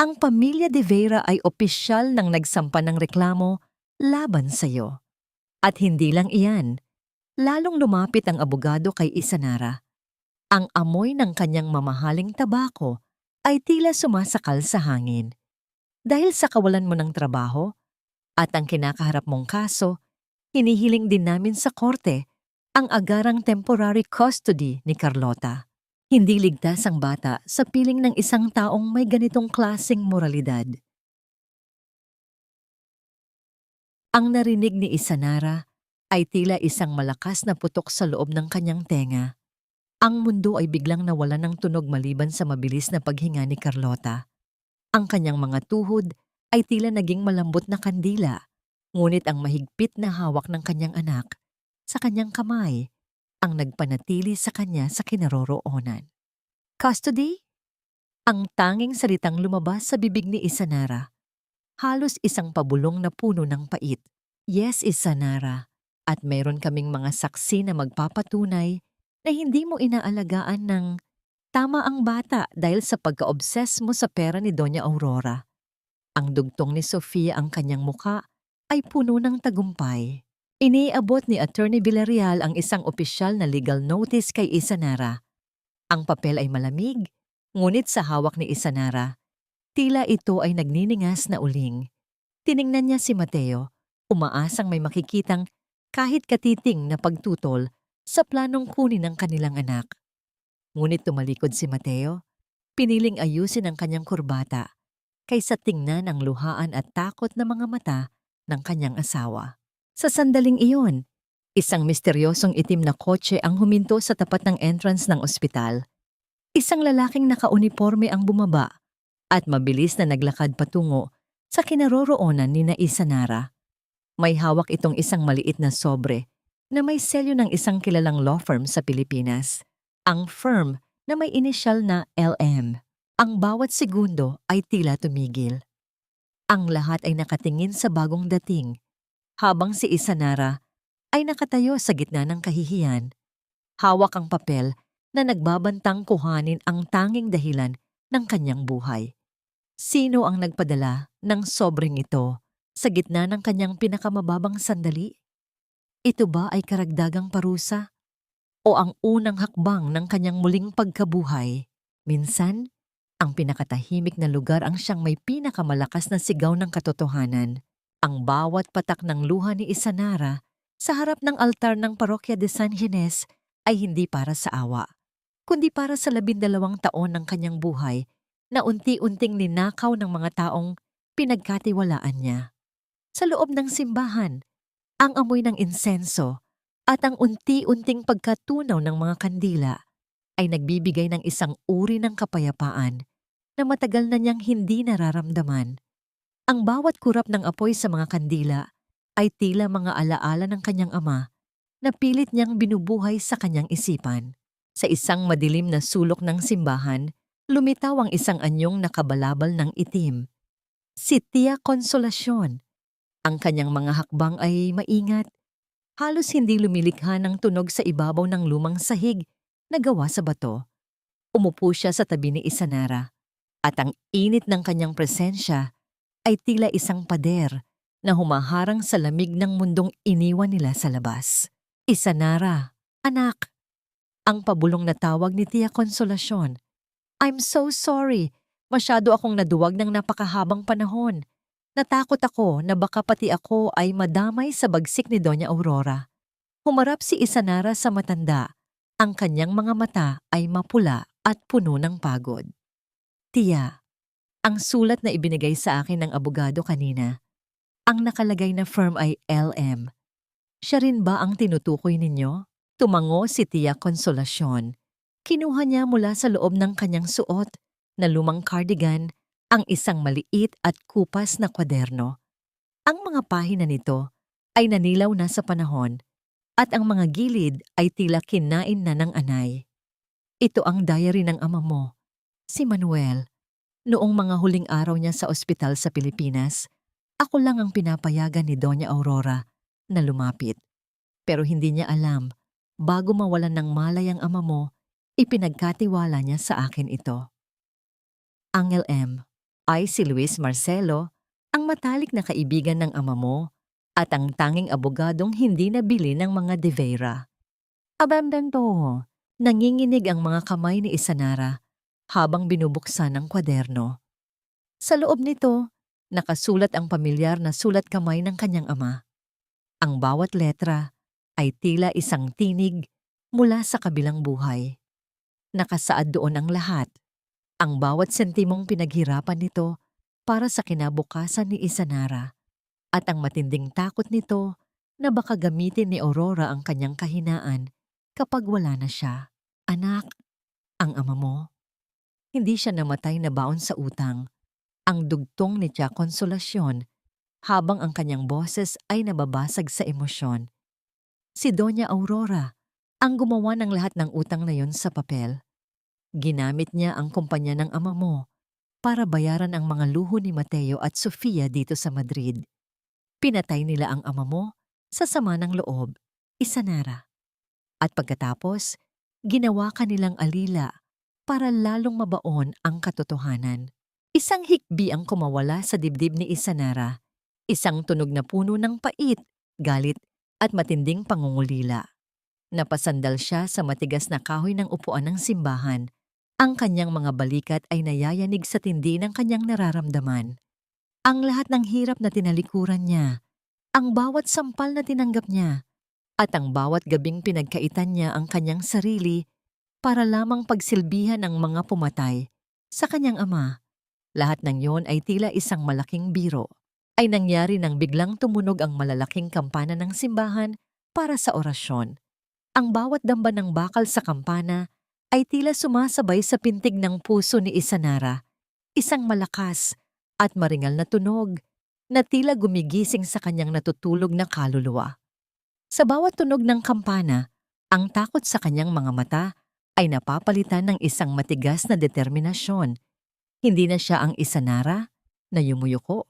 ang pamilya De Vera ay opisyal nang nagsampa ng reklamo laban sa iyo. At hindi lang iyan, lalong lumapit ang abogado kay Isanara. Ang amoy ng kanyang mamahaling tabako ay tila sumasakal sa hangin. Dahil sa kawalan mo ng trabaho at ang kinakaharap mong kaso, hinihiling din namin sa korte ang agarang temporary custody ni Carlota. Hindi ligtas ang bata sa piling ng isang taong may ganitong klaseng moralidad. Ang narinig ni Isanara ay tila isang malakas na putok sa loob ng kanyang tenga. Ang mundo ay biglang nawala ng tunog maliban sa mabilis na paghinga ni Carlota. Ang kanyang mga tuhod ay tila naging malambot na kandila, ngunit ang mahigpit na hawak ng kanyang anak sa kanyang kamay ang nagpanatili sa kanya sa kinaroroonan. Custody? Ang tanging salitang lumabas sa bibig ni Isanara. Halos isang pabulong na puno ng pait. Yes, Isanara, at meron kaming mga saksi na magpapatunay na hindi mo inaalagaan ng tama ang bata dahil sa pagka-obses mo sa pera ni Doña Aurora. Ang dugtong ni Sofia ang kanyang muka ay puno ng tagumpay. Iniabot ni Attorney Villarreal ang isang opisyal na legal notice kay Isanara. Ang papel ay malamig, ngunit sa hawak ni Isanara, tila ito ay nagniningas na uling. Tiningnan niya si Mateo, umaasang may makikitang kahit katiting na pagtutol sa planong kunin ng kanilang anak. Ngunit tumalikod si Mateo, piniling ayusin ang kanyang kurbata kaysa tingnan ang luhaan at takot na mga mata ng kanyang asawa. Sa sandaling iyon, isang misteryosong itim na kotse ang huminto sa tapat ng entrance ng ospital. Isang lalaking nakauniporme ang bumaba at mabilis na naglakad patungo sa kinaroroonan ni na Isanara. May hawak itong isang maliit na sobre na may selyo ng isang kilalang law firm sa Pilipinas. Ang firm na may inisyal na LM. Ang bawat segundo ay tila tumigil. Ang lahat ay nakatingin sa bagong dating, habang si Isanara ay nakatayo sa gitna ng kahihiyan. Hawak ang papel na nagbabantang kuhanin ang tanging dahilan ng kanyang buhay. Sino ang nagpadala ng sobreng ito sa gitna ng kanyang pinakamababang sandali? Ito ba ay karagdagang parusa? O ang unang hakbang ng kanyang muling pagkabuhay? Minsan, ang pinakatahimik na lugar ang siyang may pinakamalakas na sigaw ng katotohanan. Ang bawat patak ng luha ni Isanara sa harap ng altar ng Parokya de San Ginés ay hindi para sa awa, kundi para sa 12 taon ng kanyang buhay na unti-unting ninakaw ng mga taong pinagkatiwalaan niya. Sa loob ng simbahan, ang amoy ng insenso at ang unti-unting pagkatunaw ng mga kandila ay nagbibigay ng isang uri ng kapayapaan na matagal na niyang hindi nararamdaman. Ang bawat kurap ng apoy sa mga kandila ay tila mga alaala ng kanyang ama na pilit niyang binubuhay sa kanyang isipan. Sa isang madilim na sulok ng simbahan, lumitaw ang isang anyong nakabalabal ng itim. Si Tia Consolacion. Ang kanyang mga hakbang ay maingat. Halos hindi lumilikha ng tunog sa ibabaw ng lumang sahig na gawa sa bato. Umupo siya sa tabi ni Isanara at ang init ng kanyang presensya ay tila isang pader na humaharang sa lamig ng mundong iniwan nila sa labas. Isanara, anak. Ang pabulong na tawag ni Tia Consolacion. I'm so sorry. Masyado akong naduwag ng napakahabang panahon. Natakot ako na baka pati ako ay madamay sa bagsik ni Doña Aurora. Humarap si Isanara sa matanda. Ang kanyang mga mata ay mapula at puno ng pagod. Tia, ang sulat na ibinigay sa akin ng abogado kanina, ang nakalagay na firm ay LM. Siya rin ba ang tinutukoy ninyo? Tumango si Tia Consolacion. Kinuha niya mula sa loob ng kanyang suot na lumang cardigan ang isang maliit at kupas na kwaderno. Ang mga pahina nito ay nanilaw na sa panahon at ang mga gilid ay tila kinain na ng anay. Ito ang diary ng ama mo, si Manuel. Noong mga huling araw niya sa ospital sa Pilipinas, ako lang ang pinapayagan ni Doña Aurora na lumapit. Pero hindi niya alam, bago mawalan ng malay ang ama mo, ipinagkatiwala niya sa akin ito. Ang LM ay si Luis Marcelo, ang matalik na kaibigan ng ama mo at ang tanging abogadong hindi nabili ng mga De Vera. Abandento, nanginginig ang mga kamay ni Isanara habang binubuksan ang kwaderno. Sa loob nito, nakasulat ang pamilyar na sulat kamay ng kanyang ama. Ang bawat letra ay tila isang tinig mula sa kabilang buhay. Nakasaad doon ang lahat, ang bawat sentimong pinaghirapan nito para sa kinabukasan ni Isanara at ang matinding takot nito na baka gamitin ni Aurora ang kanyang kahinaan kapag wala na siya. Anak, ang ama mo, hindi siya namatay na baon sa utang. Ang dugtong ni Tia Consolacion habang ang kanyang boses ay nababasag sa emosyon. Si Doña Aurora ang gumawa ng lahat ng utang na yon sa papel. Ginamit niya ang kumpanya ng ama mo para bayaran ang mga luho ni Mateo at Sofia dito sa Madrid. Pinatay nila ang ama mo sa sama ng loob, Isanara. At pagkatapos, ginawa kanilang alila para lalong mabaon ang katotohanan. Isang hikbi ang kumawala sa dibdib ni Isanara, isang tunog na puno ng pait, galit at matinding pangungulila. Napasandal siya sa matigas na kahoy ng upuan ng simbahan. Ang kanyang mga balikat ay nayayanig sa tindi ng kanyang nararamdaman. Ang lahat ng hirap na tinalikuran niya, ang bawat sampal na tinanggap niya, at ang bawat gabing pinagkaitan niya ang kanyang sarili para lamang pagsilbihan ng mga pumatay sa kanyang ama. Lahat ng yon ay tila isang malaking biro. Ay nangyari nang biglang tumunog ang malalaking kampana ng simbahan para sa orasyon. Ang bawat damba ng bakal sa kampana ay tila sumasabay sa pintig ng puso ni Isanara, isang malakas at maringal na tunog na tila gumigising sa kanyang natutulog na kaluluwa. Sa bawat tunog ng kampana, ang takot sa kanyang mga mata ay napapalitan ng isang matigas na determinasyon. Hindi na siya ang Isanara na yumuyuko.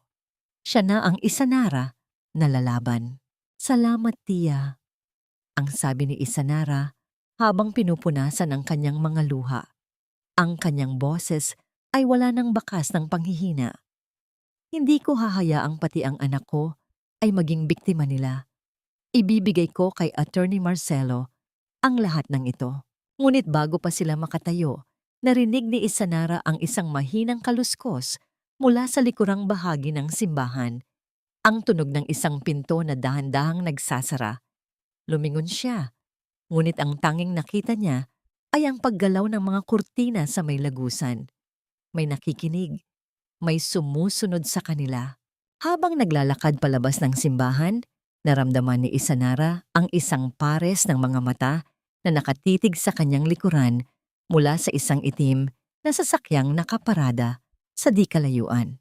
Siya na ang Isanara na lalaban. Salamat, Tia, ang sabi ni Isanara habang pinupunasan ang kanyang mga luha. Ang kanyang boses ay wala ng bakas ng panghihina. Hindi ko hahayaang pati ang anak ko ay maging biktima nila. Ibibigay ko kay Attorney Marcelo ang lahat ng ito. Ngunit bago pa sila makatayo, narinig ni Isanara ang isang mahinang kaluskos mula sa likurang bahagi ng simbahan. Ang tunog ng isang pinto na dahan-dahang nagsasara. Lumingon siya, ngunit ang tanging nakita niya ay ang paggalaw ng mga kurtina sa may lagusan. May nakikinig, may sumusunod sa kanila. Habang naglalakad palabas ng simbahan, naramdaman ni Isanara ang isang pares ng mga mata na nakatitig sa kanyang likuran mula sa isang itim na sasakyang nakaparada sa di kalayuan.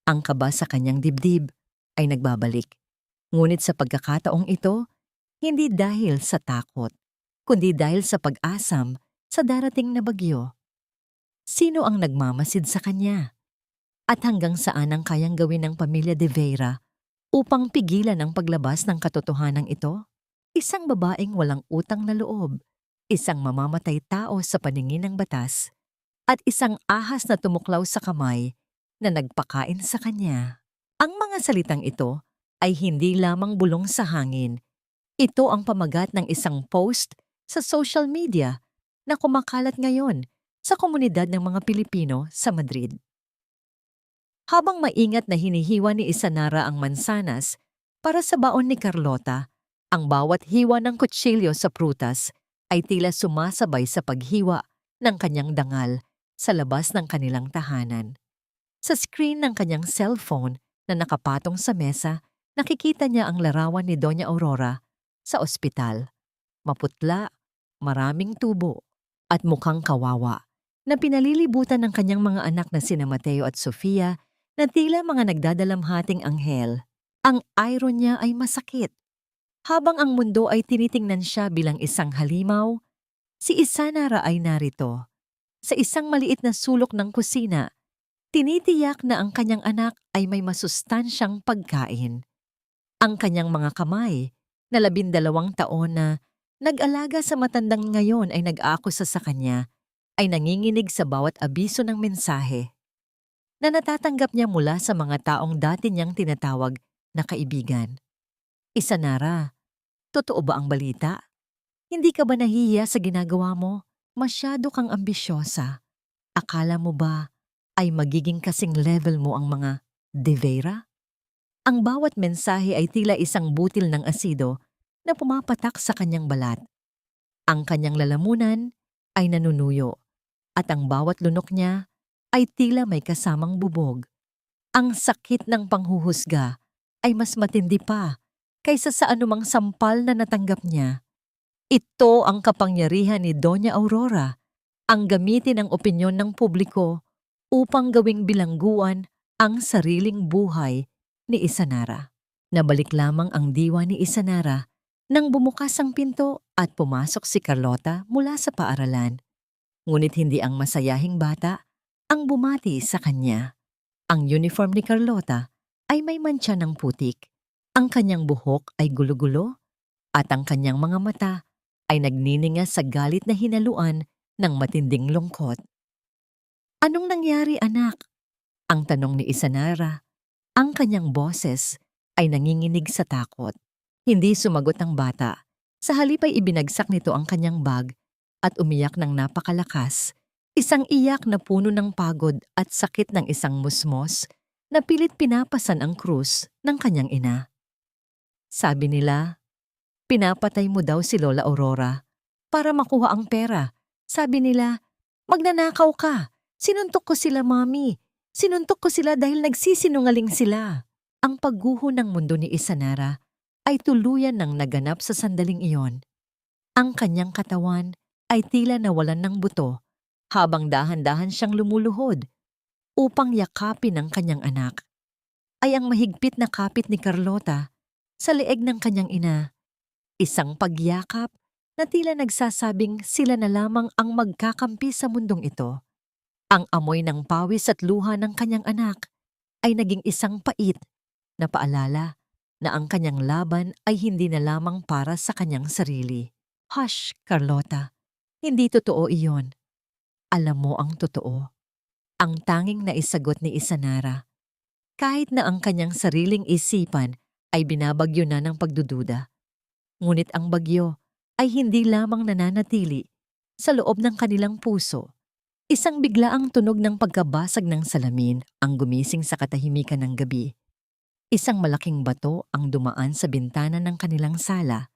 Ang kaba sa kanyang dibdib ay nagbabalik. Ngunit sa pagkakataong ito, hindi dahil sa takot, kundi dahil sa pag-asam sa darating na bagyo. Sino ang nagmamasid sa kanya? At hanggang saan ang kayang gawin ng pamilya de Vera upang pigilan ang paglabas ng katotohanan ito? Isang babaeng walang utang na loob, isang mamamatay tao sa paningin ng batas, at isang ahas na tumuklaw sa kamay na nagpakain sa kanya. Ang mga salitang ito ay hindi lamang bulong sa hangin. Ito ang pamagat ng isang post sa social media na kumakalat ngayon sa komunidad ng mga Pilipino sa Madrid. Habang maingat na hinihiwa ni Isanara ang mansanas para sa baon ni Carlota, ang bawat hiwa ng kutsilyo sa prutas ay tila sumasabay sa paghiwa ng kanyang dangal sa labas ng kanilang tahanan. Sa screen ng kanyang cellphone na nakapatong sa mesa, nakikita niya ang larawan ni Doña Aurora sa ospital. Maputla, maraming tubo, at mukhang kawawa na pinalilibutan ng kanyang mga anak na sina Mateo at Sofia na tila mga nagdadalamhating anghel. Ang iron niya ay masakit. Habang ang mundo ay tinitingnan siya bilang isang halimaw, si Isanara ay narito. Sa isang maliit na sulok ng kusina, tinitiyak na ang kanyang anak ay may masustansyang pagkain. Ang kanyang mga kamay, na 12 taon na nag-alaga sa matandang ngayon ay nag-aakusa sa kanya, ay nanginginig sa bawat abiso ng mensahe na natatanggap niya mula sa mga taong dati niyang tinatawag na kaibigan. Isanara, totoo ba ang balita? Hindi ka ba nahihiya sa ginagawa mo? Masyado kang ambisyosa. Akala mo ba ay magiging kasing level mo ang mga de Vera? Ang bawat mensahe ay tila isang butil ng asido na pumapatak sa kanyang balat. Ang kanyang lalamunan ay nanunuyo at ang bawat lunok niya ay tila may kasamang bubog. Ang sakit ng panghuhusga ay mas matindi pa kaysa sa anumang sampal na natanggap niya. Ito ang kapangyarihan ni Doña Aurora, ang gamitin ang opinyon ng publiko upang gawing bilangguan ang sariling buhay ni Isanara. Nabalik lamang ang diwa ni Isanara nang bumukas ang pinto at pumasok si Carlota mula sa paaralan. Ngunit hindi ang masayahing bata ang bumati sa kanya. Ang uniform ni Carlota ay may mantsa ng putik. Ang kanyang buhok ay gulo-gulo at ang kanyang mga mata ay nagnininga sa galit na hinaluan ng matinding lungkot. Anong nangyari, anak? Ang tanong ni Isanara. Ang kanyang boses ay nanginginig sa takot. Hindi sumagot ang bata. Sa halip ay ibinagsak nito ang kanyang bag at umiyak ng napakalakas. Isang iyak na puno ng pagod at sakit ng isang musmos na pilit pinapasan ang krus ng kanyang ina. Sabi nila, pinapatay mo daw si Lola Aurora para makuha ang pera. Sabi nila, magnanakaw ka. Sinuntok ko sila, Mami. Sinuntok ko sila dahil nagsisinungaling sila. Ang pagguho ng mundo ni Isanara ay tuluyan ng naganap sa sandaling iyon. Ang kanyang katawan ay tila nawalan ng buto habang dahan-dahan siyang lumuluhod upang yakapin ang kanyang anak. Ay ang mahigpit na kapit ni Carlota sa leeg ng kanyang ina. Isang pagyakap na tila nagsasabing sila na lamang ang magkakampi sa mundong ito. Ang amoy ng pawis at luha ng kanyang anak ay naging isang pait na paalala na ang kanyang laban ay hindi na lamang para sa kanyang sarili. Hush, Carlota. Hindi totoo iyon. Alam mo ang totoo. Ang tanging naisagot ni Isanara. Kahit na ang kanyang sariling isipan ay binabagyo na ng pagdududa. Ngunit ang bagyo ay hindi lamang nananatili sa loob ng kanilang puso. Isang biglaang tunog ng pagkabasag ng salamin ang gumising sa katahimikan ng gabi. Isang malaking bato ang dumaan sa bintana ng kanilang sala.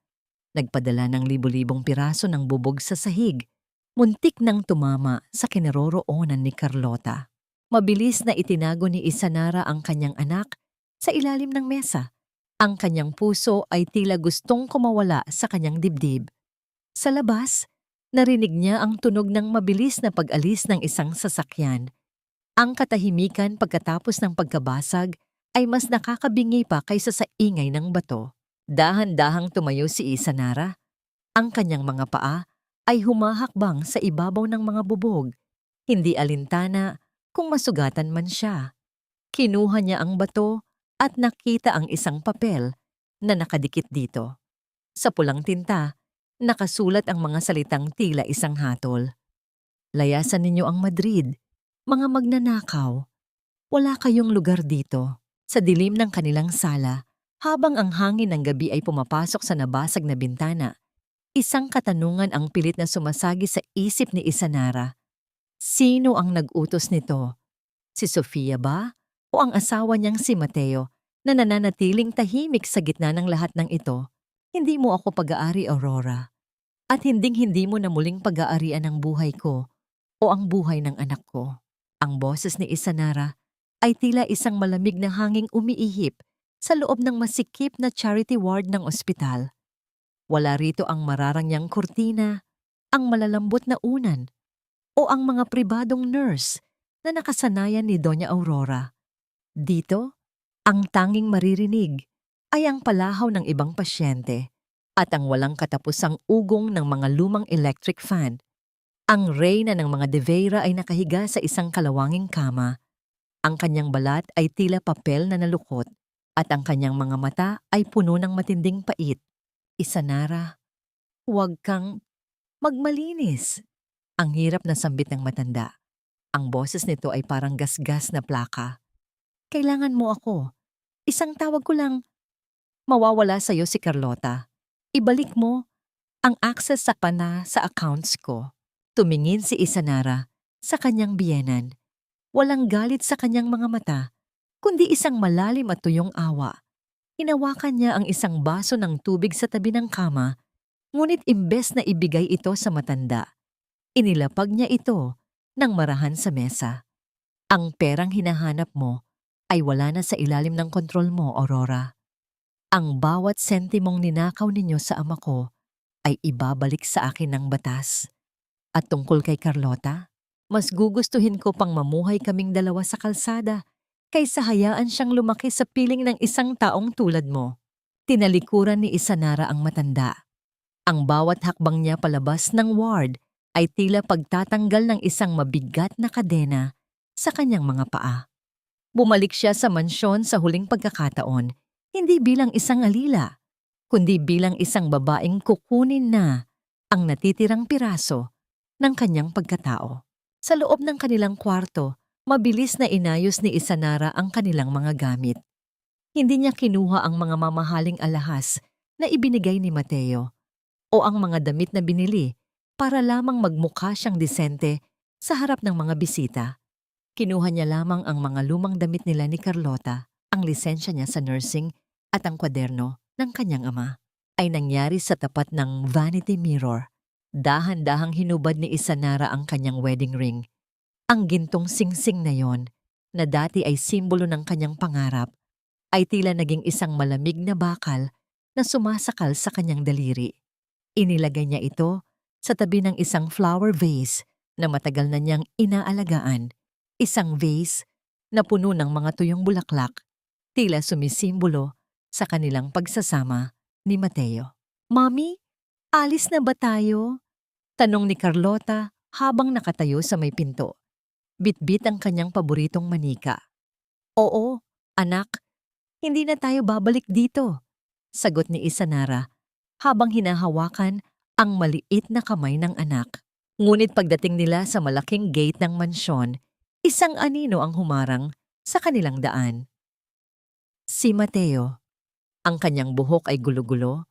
Nagpadala ng libo-libong piraso ng bubog sa sahig. Muntik nang tumama sa kinaroroonan ni Carlota. Mabilis na itinago ni Isanara ang kanyang anak sa ilalim ng mesa. Ang kanyang puso ay tila gustong kumawala sa kanyang dibdib. Sa labas, narinig niya ang tunog ng mabilis na pag-alis ng isang sasakyan. Ang katahimikan pagkatapos ng pagkabasag ay mas nakakabingi pa kaysa sa ingay ng bato. Dahan-dahang tumayo si Isanara. Ang kanyang mga paa ay humahakbang sa ibabaw ng mga bubog. Hindi alintana kung masugatan man siya. Kinuha niya ang bato at nakita ang isang papel na nakadikit dito. Sa pulang tinta, nakasulat ang mga salitang tila isang hatol. Layasan ninyo ang Madrid, mga magnanakaw. Wala kayong lugar dito. Sa dilim ng kanilang sala, habang ang hangin ng gabi ay pumapasok sa nabasag na bintana, isang katanungan ang pilit na sumasagi sa isip ni Isanara. Sino ang nag-utos nito? Si Sofia ba? O ang asawa niyang si Mateo na nananatiling tahimik sa gitna ng lahat ng ito? Hindi mo ako pag-aari, Aurora. At hinding-hindi mo na muling pag-aarian ang buhay ko o ang buhay ng anak ko. Ang boses ni Isanara ay tila isang malamig na hanging umiihip sa loob ng masikip na charity ward ng ospital. Wala rito ang mararangyang kurtina, ang malalambot na unan, o ang mga pribadong nurse na nakasanayan ni Doña Aurora. Dito, ang tanging maririnig ay ang palahaw ng ibang pasyente at ang walang katapusang ugong ng mga lumang electric fan. Ang reyna ng mga De Vera ay nakahiga sa isang kalawanging kama. Ang kanyang balat ay tila papel na nalukot at ang kanyang mga mata ay puno ng matinding pait. Isanara, huwag kang magmalinis. Ang hirap na sambit ng matanda. Ang boses nito ay parang gasgas na plaka. Kailangan mo ako. Isang tawag ko lang. Mawawala sa'yo si Carlota. Ibalik mo ang access sa sa accounts ko. Tumingin si Isanara sa kanyang biyenan. Walang galit sa kanyang mga mata, kundi isang malalim at tuyong awa. Hinawakan niya ang isang baso ng tubig sa tabi ng kama, ngunit imbes na ibigay ito sa matanda, inilapag niya ito ng marahan sa mesa. Ang perang hinahanap mo ay wala na sa ilalim ng kontrol mo, Aurora. Ang bawat sentimong ninakaw ninyo sa ama ko ay ibabalik sa akin ng batas. At tungkol kay Carlota, mas gugustuhin ko pang mamuhay kaming dalawa sa kalsada kaysa hayaan siyang lumaki sa piling ng isang taong tulad mo. Tinalikuran ni Isanara ang matanda. Ang bawat hakbang niya palabas ng ward ay tila pagtatanggal ng isang mabigat na kadena sa kanyang mga paa. Bumalik siya sa mansyon sa huling pagkakataon, hindi bilang isang alila, kundi bilang isang babaeng kukunin na ang natitirang piraso ng kanyang pagkatao. Sa loob ng kanilang kwarto, mabilis na inayos ni Isanara ang kanilang mga gamit. Hindi niya kinuha ang mga mamahaling alahas na ibinigay ni Mateo o ang mga damit na binili para lamang magmukha siyang disente sa harap ng mga bisita. Kinuha niya lamang ang mga lumang damit nila ni Carlota, ang lisensya niya sa nursing at ang kwaderno ng kanyang ama. Ay nangyari sa tapat ng vanity mirror. Dahan-dahang hinubad ni Isanara ang kanyang wedding ring. Ang gintong singsing na yon, na dati ay simbolo ng kanyang pangarap, ay tila naging isang malamig na bakal na sumasakal sa kanyang daliri. Inilagay niya ito sa tabi ng isang flower vase na matagal na niyang inaalagaan. Isang vase na puno ng mga tuyong bulaklak, tila sumisimbolo sa kanilang pagsasama ni Mateo. "Mami, alis na ba tayo?" Tanong ni Carlota habang nakatayo sa may pinto. Bitbit ang kanyang paboritong manika. "Oo, anak, hindi na tayo babalik dito," sagot ni Isanara habang hinahawakan ang maliit na kamay ng anak. Ngunit pagdating nila sa malaking gate ng mansyon, isang anino ang humarang sa kanilang daan. Si Mateo. Ang kanyang buhok ay gulo-gulo,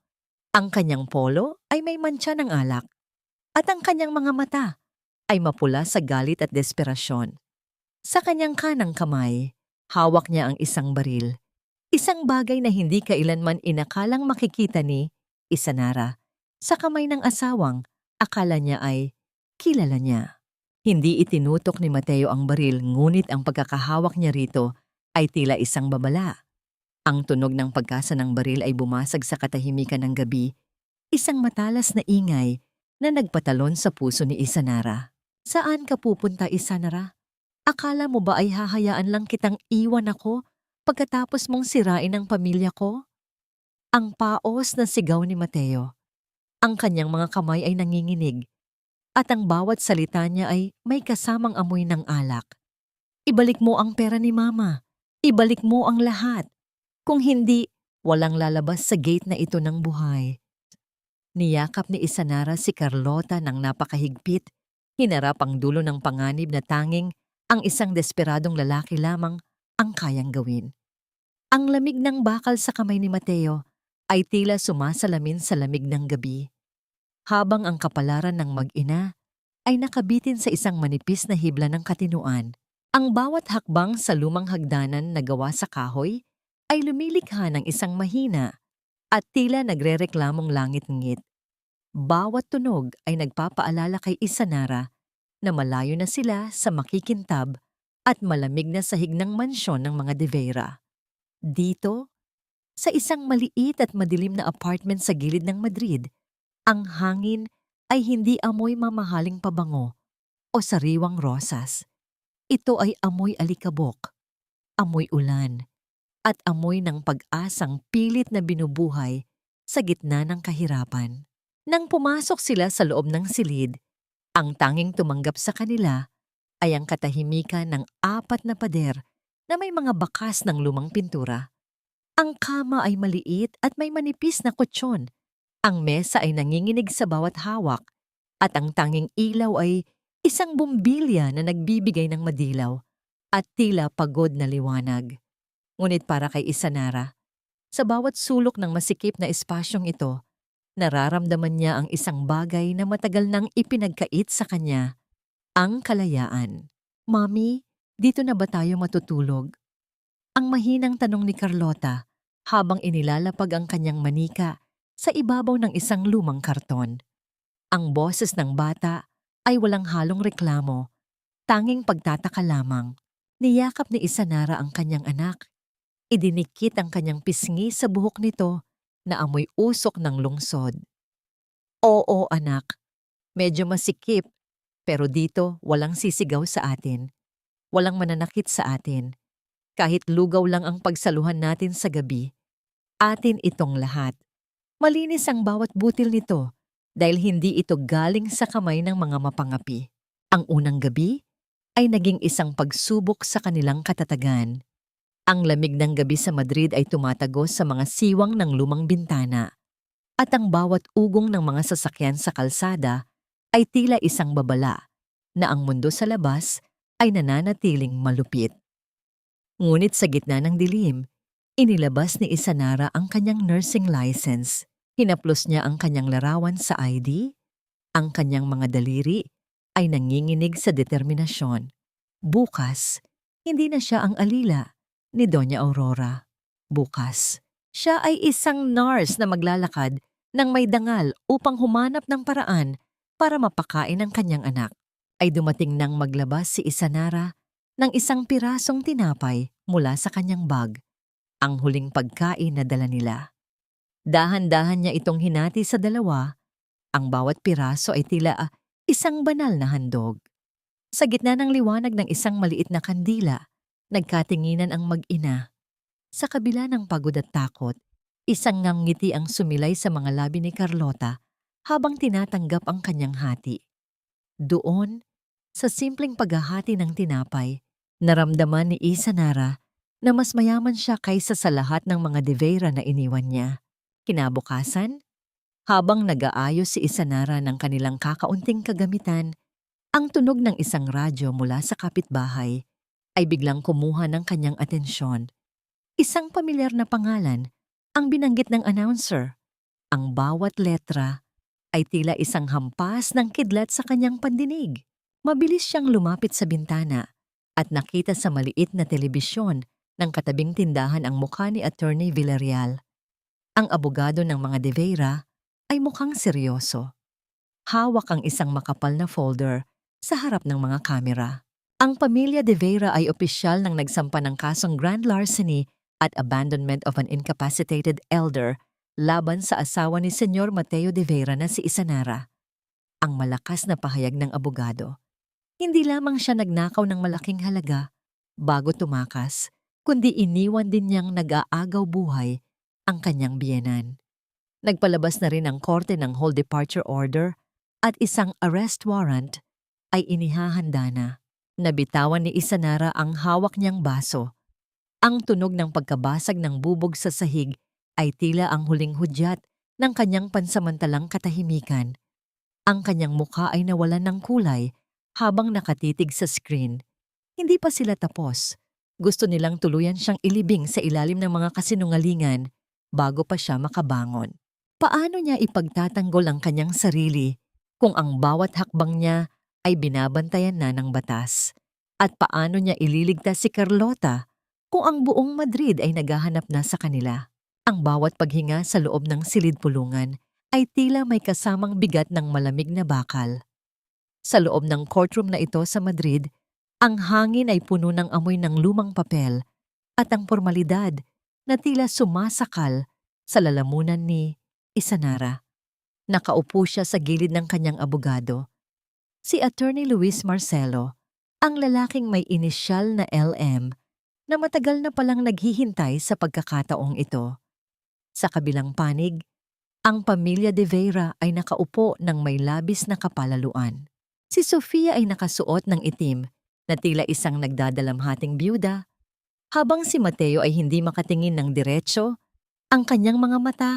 ang kanyang polo ay may mantsa ng alak, at ang kanyang mga mata ay mapula sa galit at desperasyon. Sa kanyang kanang kamay, hawak niya ang isang baril. Isang bagay na hindi kailanman inakalang makikita ni Isanara sa kamay ng asawang akala niya ay kilala niya. Hindi itinutok ni Mateo ang baril, ngunit ang pagkakahawak niya rito ay tila isang babala. Ang tunog ng pagkasa ng baril ay bumasag sa katahimikan ng gabi, isang matalas na ingay na nagpatalon sa puso ni Isanara. "Saan ka pupunta, Isanara? Akala mo ba ay hahayaan lang kitang iwan ako pagkatapos mong sirain ang pamilya ko?" Ang paos na sigaw ni Mateo. Ang kanyang mga kamay ay nanginginig, at ang bawat salita niya ay may kasamang amoy ng alak. "Ibalik mo ang pera ni Mama. Ibalik mo ang lahat. Kung hindi, walang lalabas sa gate na ito ng buhay." Niyakap ni Isanara si Carlota ng napakahigpit. Hinarap ang dulo ng panganib na tanging ang isang desperadong lalaki lamang ang kayang gawin. Ang lamig ng bakal sa kamay ni Mateo ay tila sumasalamin sa lamig ng gabi, habang ang kapalaran ng mag-ina ay nakabitin sa isang manipis na hibla ng katinuan. Ang bawat hakbang sa lumang hagdanan na gawa sa kahoy ay lumilikha ng isang mahina at tila nagrereklamong langit-ngit. Bawat tunog ay nagpapaalala kay Isanara na malayo na sila sa makikintab at malamig na sahig ng mansyon ng mga De Vera. Dito, sa isang maliit at madilim na apartment sa gilid ng Madrid, ang hangin ay hindi amoy mamahaling pabango o sariwang rosas. Ito ay amoy alikabok, amoy ulan, at amoy ng pag-asang pilit na binubuhay sa gitna ng kahirapan. Nang pumasok sila sa loob ng silid, ang tanging tumanggap sa kanila ay ang katahimikan ng 4 na pader na may mga bakas ng lumang pintura. Ang kama ay maliit at may manipis na kutsyon. Ang mesa ay nanginginig sa bawat hawak, at ang tanging ilaw ay isang bumbilya na nagbibigay ng madilaw at tila pagod na liwanag. Ngunit para kay Isanara, sa bawat sulok ng masikip na espasyong ito, nararamdaman niya ang isang bagay na matagal nang ipinagkait sa kanya, ang kalayaan. "Mami, dito na ba tayo matutulog?" Ang mahinang tanong ni Carlota habang inilalapag ang kanyang manika sa ibabaw ng isang lumang karton. Ang boses ng bata ay walang halong reklamo, tanging pagtataka lamang. Niyakap ni Isanara ang kanyang anak. Idinikit ang kanyang pisngi sa buhok nito na amoy usok ng lungsod. "Oo, anak. Medyo masikip, pero dito walang sisigaw sa atin. Walang mananakit sa atin. Kahit lugaw lang ang pagsaluhan natin sa gabi, atin itong lahat. Malinis ang bawat butil nito dahil hindi ito galing sa kamay ng mga mapangapi." Ang unang gabi ay naging isang pagsubok sa kanilang katatagan. Ang lamig ng gabi sa Madrid ay tumatagos sa mga siwang ng lumang bintana, at ang bawat ugong ng mga sasakyan sa kalsada ay tila isang babala na ang mundo sa labas ay nananatiling malupit. Ngunit sa gitna ng dilim, inilabas ni Isanara ang kanyang nursing license. Hinaplos niya ang kanyang larawan sa ID. Ang kanyang mga daliri ay nanginginig sa determinasyon. Bukas, hindi na siya ang alila ni Doña Aurora. Bukas, siya ay isang nurse na maglalakad ng may dangal upang humanap ng paraan para mapakain ang kanyang anak. Ay dumating nang maglabas si Isanara ng isang pirasong tinapay mula sa kanyang bag, ang huling pagkain na dala nila. Dahan-dahan niya itong hinati sa dalawa. Ang bawat piraso ay tila isang banal na handog. Sa gitna ng liwanag ng isang maliit na kandila, nagkatinginan ang mag-ina. Sa kabila ng pagod at takot, isang ngiti ang sumilay sa mga labi ni Carlota habang tinatanggap ang kanyang hati. Doon, sa simpleng paghahati ng tinapay, naramdaman ni Isanara na mas mayaman siya kaysa sa lahat ng mga De Vera na iniwan niya. Kinabukasan, habang nag-aayos si Isanara ng kanilang kakaunting kagamitan, ang tunog ng isang radyo mula sa kapitbahay ay biglang kumuha ng kanyang atensyon. Isang pamilyar na pangalan ang binanggit ng announcer. Ang bawat letra ay tila isang hampas ng kidlat sa kanyang pandinig. Mabilis siyang lumapit sa bintana at nakita sa maliit na telebisyon ng katabing tindahan ang mukha ni Attorney Villarreal. Ang abogado ng mga De Vera ay mukhang seryoso. Hawak ang isang makapal na folder sa harap ng mga kamera. Ang pamilya De Vera ay opisyal ng nagsampa ng kasong grand larceny at abandonment of an incapacitated elder laban sa asawa ni Senyor Mateo De Vera na si Isanara. Ang malakas na pahayag ng abogado. Hindi lamang siya nagnakaw ng malaking halaga bago tumakas, kundi iniwan din niyang nag-aagaw buhay ang kanyang biyenan. Nagpalabas na rin ang korte ng whole departure order at isang arrest warrant ay inihahanda na. Nabitawan ni Isanara ang hawak niyang baso. Ang tunog ng pagkabasag ng bubog sa sahig ay tila ang huling hudyat ng kanyang pansamantalang katahimikan. Ang kanyang mukha ay nawalan ng kulay habang nakatitig sa screen. Hindi pa sila tapos. Gusto nilang tuluyan siyang ilibing sa ilalim ng mga kasinungalingan bago pa siya makabangon. Paano niya ipagtatanggol ang kanyang sarili kung ang bawat hakbang niya ay binabantayan na ng batas? At paano niya ililigtas si Carlota kung ang buong Madrid ay naghahanap na sa kanila? Ang bawat paghinga sa loob ng silid-pulungan ay tila may kasamang bigat ng malamig na bakal. Sa loob ng courtroom na ito sa Madrid, ang hangin ay puno ng amoy ng lumang papel at ang formalidad na tila sumasakal sa lalamunan ni Isanara. Nakaupo siya sa gilid ng kanyang abogado, si Attorney Luis Marcelo, ang lalaking may inisyal na LM na matagal na palang naghihintay sa pagkakataong ito. Sa kabilang panig, ang pamilya De Vera ay nakaupo ng may labis na kapalaluan. Si Sofia ay nakasuot ng itim na tila isang nagdadalamhating byuda, habang si Mateo ay hindi makatingin ng diretso, ang kanyang mga mata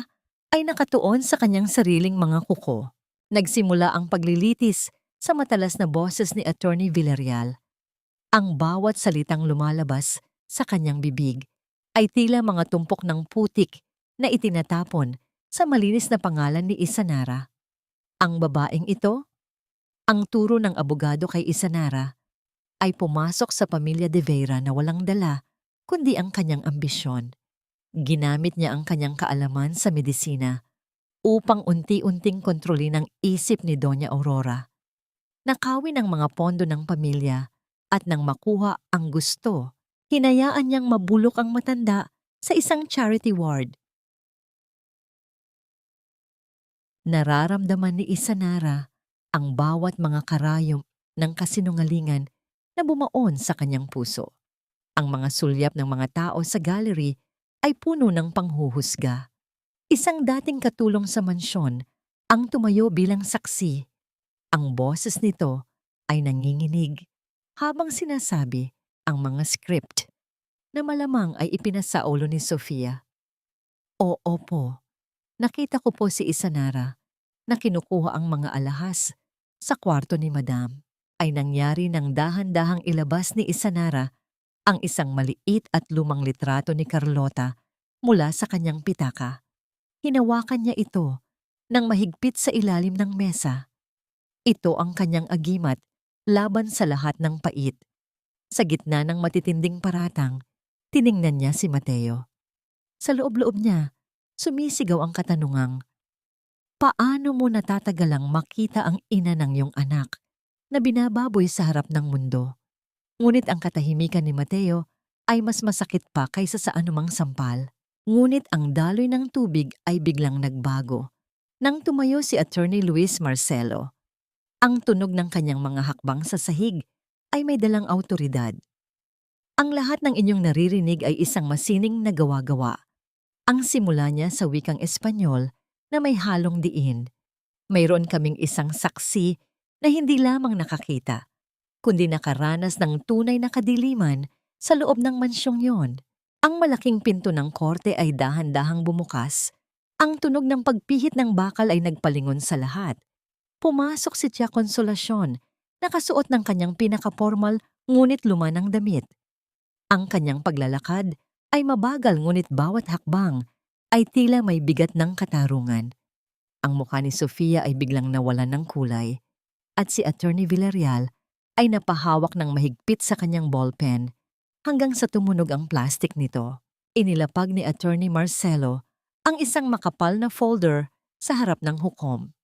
ay nakatuon sa kanyang sariling mga kuko. Nagsimula ang paglilitis sa matalas na boses ni Attorney Villarreal. Ang bawat salitang lumalabas sa kanyang bibig ay tila mga tumpok ng putik na itinatapon sa malinis na pangalan ni Isanara. Ang babaeng ito, ang turo ng abogado kay Isanara, ay pumasok sa pamilya De Vera na walang dala kundi ang kanyang ambisyon. Ginamit niya ang kanyang kaalaman sa medisina upang unti-unting kontrolin ang isip ni Doña Aurora. Nakawin ang mga pondo ng pamilya at nang makuha ang gusto, hinayaan niyang mabulok ang matanda sa isang charity ward. Nararamdaman ni Isanara ang bawat mga karayom ng kasinungalingan na bumaon sa kanyang puso. Ang mga sulyap ng mga tao sa gallery ay puno ng panghuhusga. Isang dating katulong sa mansyon ang tumayo bilang saksi. Ang boses nito ay nanginginig habang sinasabi ang mga script na malamang ay ipinasa ulo ni Sofia. Oo po, nakita ko po si Isanara na kinukuha ang mga alahas sa kwarto ni Madam. Ay nangyari nang dahan-dahang ilabas ni Isanara ang isang maliit at lumang litrato ni Carlota mula sa kanyang pitaka. Hinawakan niya ito nang mahigpit sa ilalim ng mesa. Ito ang kanyang agimat laban sa lahat ng pait. Sa gitna ng matitinding paratang, tiningnan niya si Mateo. Sa loob-loob niya, sumisigaw ang katanungang, paano mo natatagalang makita ang ina ng iyong anak na binababoy sa harap ng mundo? Ngunit ang katahimikan ni Mateo ay mas masakit pa kaysa sa anumang sampal. Ngunit ang daloy ng tubig ay biglang nagbago. Nang tumayo si Attorney Luis Marcelo, ang tunog ng kanyang mga hakbang sa sahig ay may dalang awtoridad. Ang lahat ng inyong naririnig ay isang masining na gawa-gawa. Ang simula niya sa wikang Espanyol na may halong diin. Mayroon kaming isang saksi na hindi lamang nakakita, kundi nakaranas ng tunay na kadiliman sa loob ng mansyong yon. Ang malaking pinto ng korte ay dahan-dahang bumukas. Ang tunog ng pagpihit ng bakal ay nagpalingon sa lahat. Pumasok si Tia Consolacion, nakasuot ng kanyang pinaka-formal ngunit lumanang damit. Ang kanyang paglalakad ay mabagal ngunit bawat hakbang ay tila may bigat ng katarungan. Ang mukha ni Sofia ay biglang nawalan ng kulay at si Attorney Villarreal ay napahawak ng mahigpit sa kanyang ballpen hanggang sa tumunog ang plastik nito. Inilapag ni Attorney Marcelo ang isang makapal na folder sa harap ng hukom.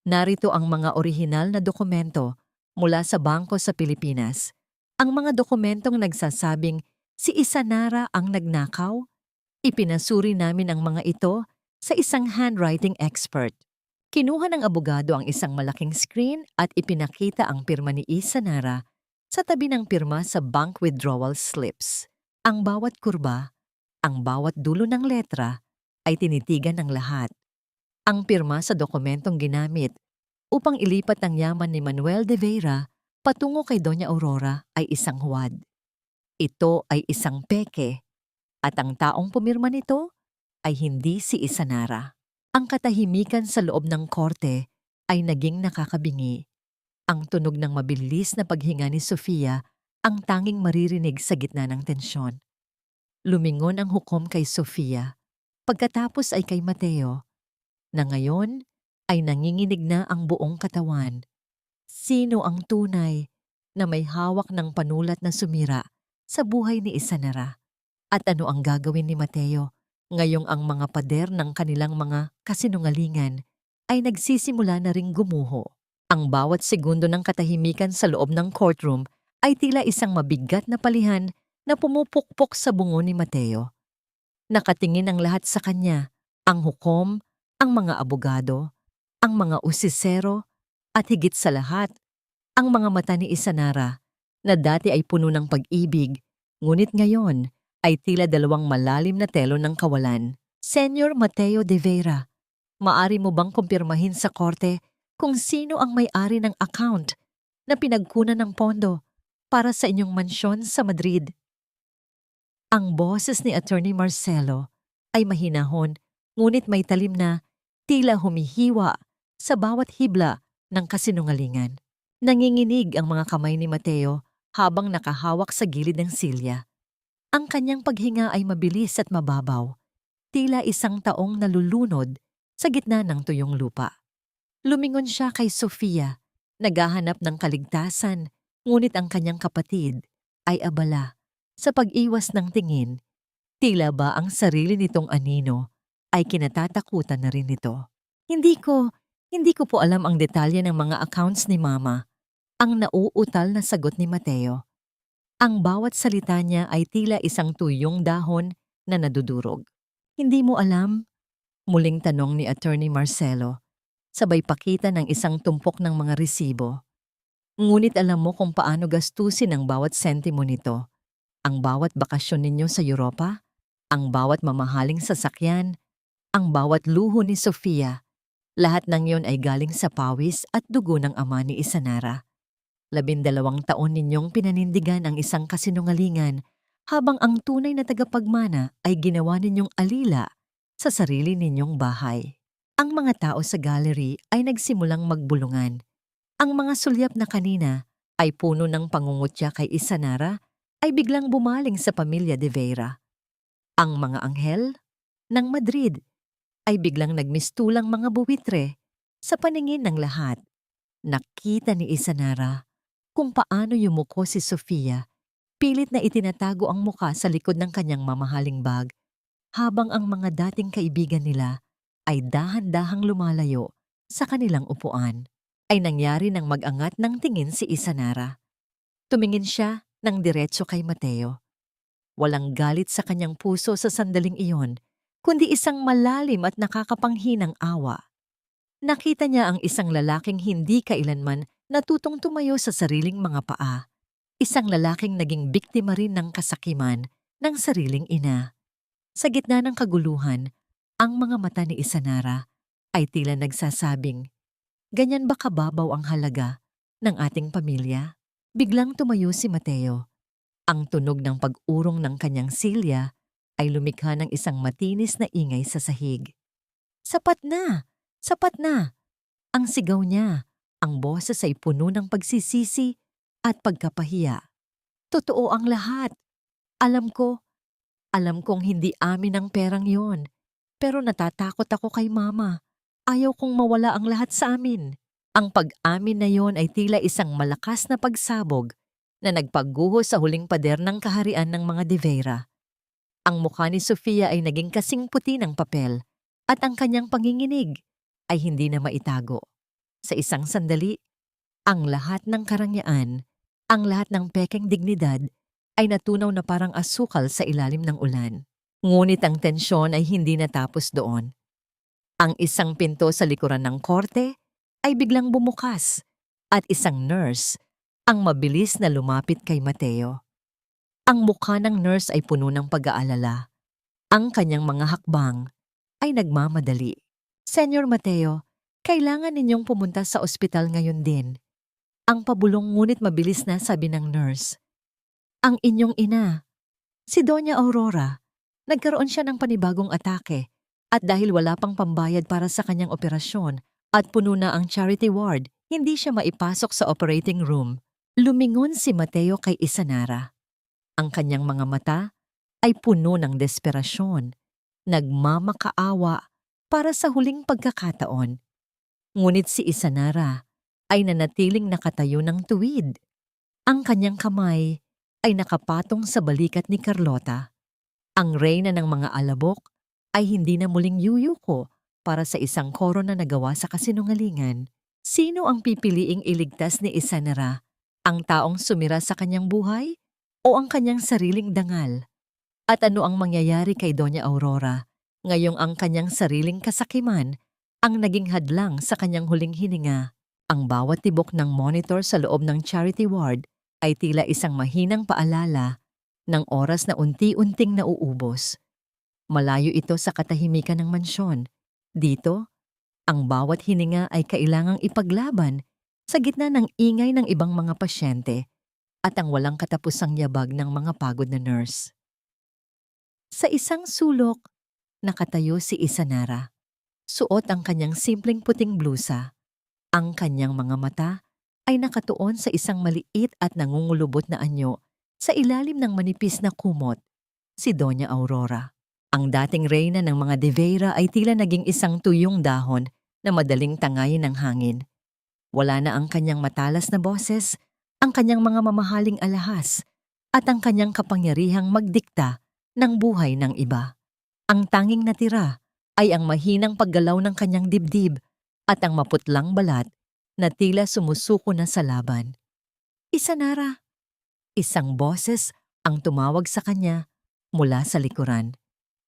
Narito ang mga orihinal na dokumento mula sa bangko sa Pilipinas. Ang mga dokumentong nagsasabing si Isanara ang nagnakaw. Ipinasuri namin ang mga ito sa isang handwriting expert. Kinuha ng abogado ang isang malaking screen at ipinakita ang pirma ni Isanara sa tabi ng pirma sa bank withdrawal slips. Ang bawat kurba, ang bawat dulo ng letra ay tinitigan ng lahat. Ang pirma sa dokumentong ginamit upang ilipat ang yaman ni Manuel de Veira patungo kay Doña Aurora ay isang huwad. Ito ay isang peke at ang taong pumirma nito ay hindi si Isanara. Ang katahimikan sa loob ng korte ay naging nakakabingi. Ang tunog ng mabilis na paghinga ni Sofia ang tanging maririnig sa gitna ng tensyon. Lumingon ang hukom kay Sofia, pagkatapos ay kay Mateo, na ngayon ay nanginginig na ang buong katawan. Sino ang tunay na may hawak ng panulat na sumira sa buhay ni Isanara? At ano ang gagawin ni Mateo ngayong ang mga pader ng kanilang mga kasinungalingan ay nagsisimula na ring gumuho? Ang bawat segundo ng katahimikan sa loob ng courtroom ay tila isang mabigat na palihan na pumupukpok sa bungo ni Mateo. Nakatingin ang lahat sa kanya, ang hukom, ang mga abogado, ang mga usisero, at higit sa lahat, ang mga mata ni Isanara na dati ay puno ng pag-ibig, ngunit ngayon ay tila dalawang malalim na telo ng kawalan. Senyor Mateo de Veira, maari mo bang kumpirmahin sa korte kung sino ang may-ari ng account na pinagkunan ng pondo para sa inyong mansyon sa Madrid? Ang boses ni Attorney Marcelo ay mahinahon ngunit may talim na tila humihiwa sa bawat hibla ng kasinungalingan. Nanginginig ang mga kamay ni Mateo habang nakahawak sa gilid ng silya. Ang kanyang paghinga ay mabilis at mababaw, tila isang taong nalulunod sa gitna ng tuyong lupa. Lumingon siya kay Sofia, naghahanap ng kaligtasan, ngunit ang kanyang kapatid ay abala sa pag-iwas ng tingin. Tila ba ang sarili nitong anino ay kinatatakutan na rin nito. Hindi ko po alam ang detalye ng mga accounts ni Mama, ang nauutal na sagot ni Mateo. Ang bawat salita niya ay tila isang tuyong dahon na nadudurog. Hindi mo alam? Muling tanong ni Attorney Marcelo, sabay pakita ng isang tumpok ng mga resibo. Ngunit alam mo kung paano gastusin ang bawat sentimo nito. Ang bawat bakasyon ninyo sa Europa, ang bawat mamahaling sasakyan, ang bawat luho ni Sofia, lahat ng yon ay galing sa pawis at dugo ng ama ni Isanara. 12 taon ninyong pinanindigan ang isang kasinungalingan habang ang tunay na tagapagmana ay ginawa ninyong alila sa sarili ninyong bahay. Ang mga tao sa gallery ay nagsimulang magbulungan. Ang mga sulyap na kanina ay puno ng pangungutya kay Isanara ay biglang bumaling sa pamilya de Veira. Ang mga anghel, ng Madrid ay biglang nagmistulang mga buwitre sa paningin ng lahat. Nakita ni Isanara kung paano yumuko si Sofia, pilit na itinatago ang muka sa likod ng kanyang mamahaling bag, habang ang mga dating kaibigan nila ay dahan-dahang lumalayo sa kanilang upuan. Ay nangyari nang mag-angat ng tingin si Isanara. Tumingin siya ng diretso kay Mateo. Walang galit sa kanyang puso sa sandaling iyon, kundi isang malalim at nakakapanghinang awa. Nakita niya ang isang lalaking hindi kailanman natutong tumayo sa sariling mga paa. Isang lalaking naging biktima rin ng kasakiman ng sariling ina. Sa gitna ng kaguluhan, ang mga mata ni Isanara ay tila nagsasabing, "Ganyan ba kababaw ang halaga ng ating pamilya?" Biglang tumayo si Mateo. Ang tunog ng pag-urong ng kanyang silya ay lumikha ng isang matinis na ingay sa sahig. "Sapat na! Sapat na!" Ang sigaw niya. Ang boses ay puno ng pagsisisi at pagkapahiya. "Totoo ang lahat. Alam ko, alam kong hindi amin ang perang yon. Pero natatakot ako kay Mama. Ayaw kong mawala ang lahat sa amin." Ang pag-amin na yon ay tila isang malakas na pagsabog na nagpagguho sa huling pader ng kaharian ng mga De Vera. Ang mukha ni Sofia ay naging kasing puti ng papel at ang kanyang panginginig ay hindi na maitago. Sa isang sandali, ang lahat ng karangyaan, ang lahat ng pekeng dignidad ay natunaw na parang asukal sa ilalim ng ulan. Ngunit ang tensyon ay hindi natapos doon. Ang isang pinto sa likuran ng korte ay biglang bumukas at isang nurse ang mabilis na lumapit kay Mateo. Ang mukha ng nurse ay puno ng pag-aalala. Ang kanyang mga hakbang ay nagmamadali. "Senyor Mateo, kailangan ninyong pumunta sa ospital ngayon din." Ang pabulong ngunit mabilis na sabi ng nurse. "Ang inyong ina, si Doña Aurora, nagkaroon siya ng panibagong atake at dahil wala pang pambayad para sa kanyang operasyon at puno na ang charity ward, hindi siya maipasok sa operating room." Lumingon si Mateo kay Isanara. Ang kanyang mga mata ay puno ng desperasyon, nagmamakaawa para sa huling pagkakataon. Ngunit si Isanara ay nanatiling nakatayo ng tuwid. Ang kanyang kamay ay nakapatong sa balikat ni Carlota. Ang reyna ng mga alabok ay hindi na muling yuyuko para sa isang koro na nagawa sa kasinungalingan. Sino ang pipiliing iligtas ni Isanara? Ang taong sumira sa kanyang buhay o ang kanyang sariling dangal? At ano ang mangyayari kay Doña Aurora ngayong ang kanyang sariling kasakiman ang naging hadlang sa kanyang huling hininga? Ang bawat tibok ng monitor sa loob ng charity ward ay tila isang mahinang paalala ng oras na unti-unting nauubos. Malayo ito sa katahimikan ng mansyon. Dito, ang bawat hininga ay kailangang ipaglaban sa gitna ng ingay ng ibang mga pasyente at ang walang katapusang yabag ng mga pagod na nurse. Sa isang sulok, nakatayo si Isanara. Suot ang kanyang simpleng puting blusa. Ang kanyang mga mata ay nakatuon sa isang maliit at nangungulubot na anyo sa ilalim ng manipis na kumot, si Doña Aurora. Ang dating reyna ng mga De Vera ay tila naging isang tuyong dahon na madaling tangayin ng hangin. Wala na ang kanyang matalas na boses, ang kanyang mga mamahaling alahas, at ang kanyang kapangyarihang magdikta ng buhay ng iba. Ang tanging natira ay ang mahinang paggalaw ng kanyang dibdib at ang maputlang balat na tila sumusuko na sa laban. "Isanara!" Isang boses ang tumawag sa kanya mula sa likuran.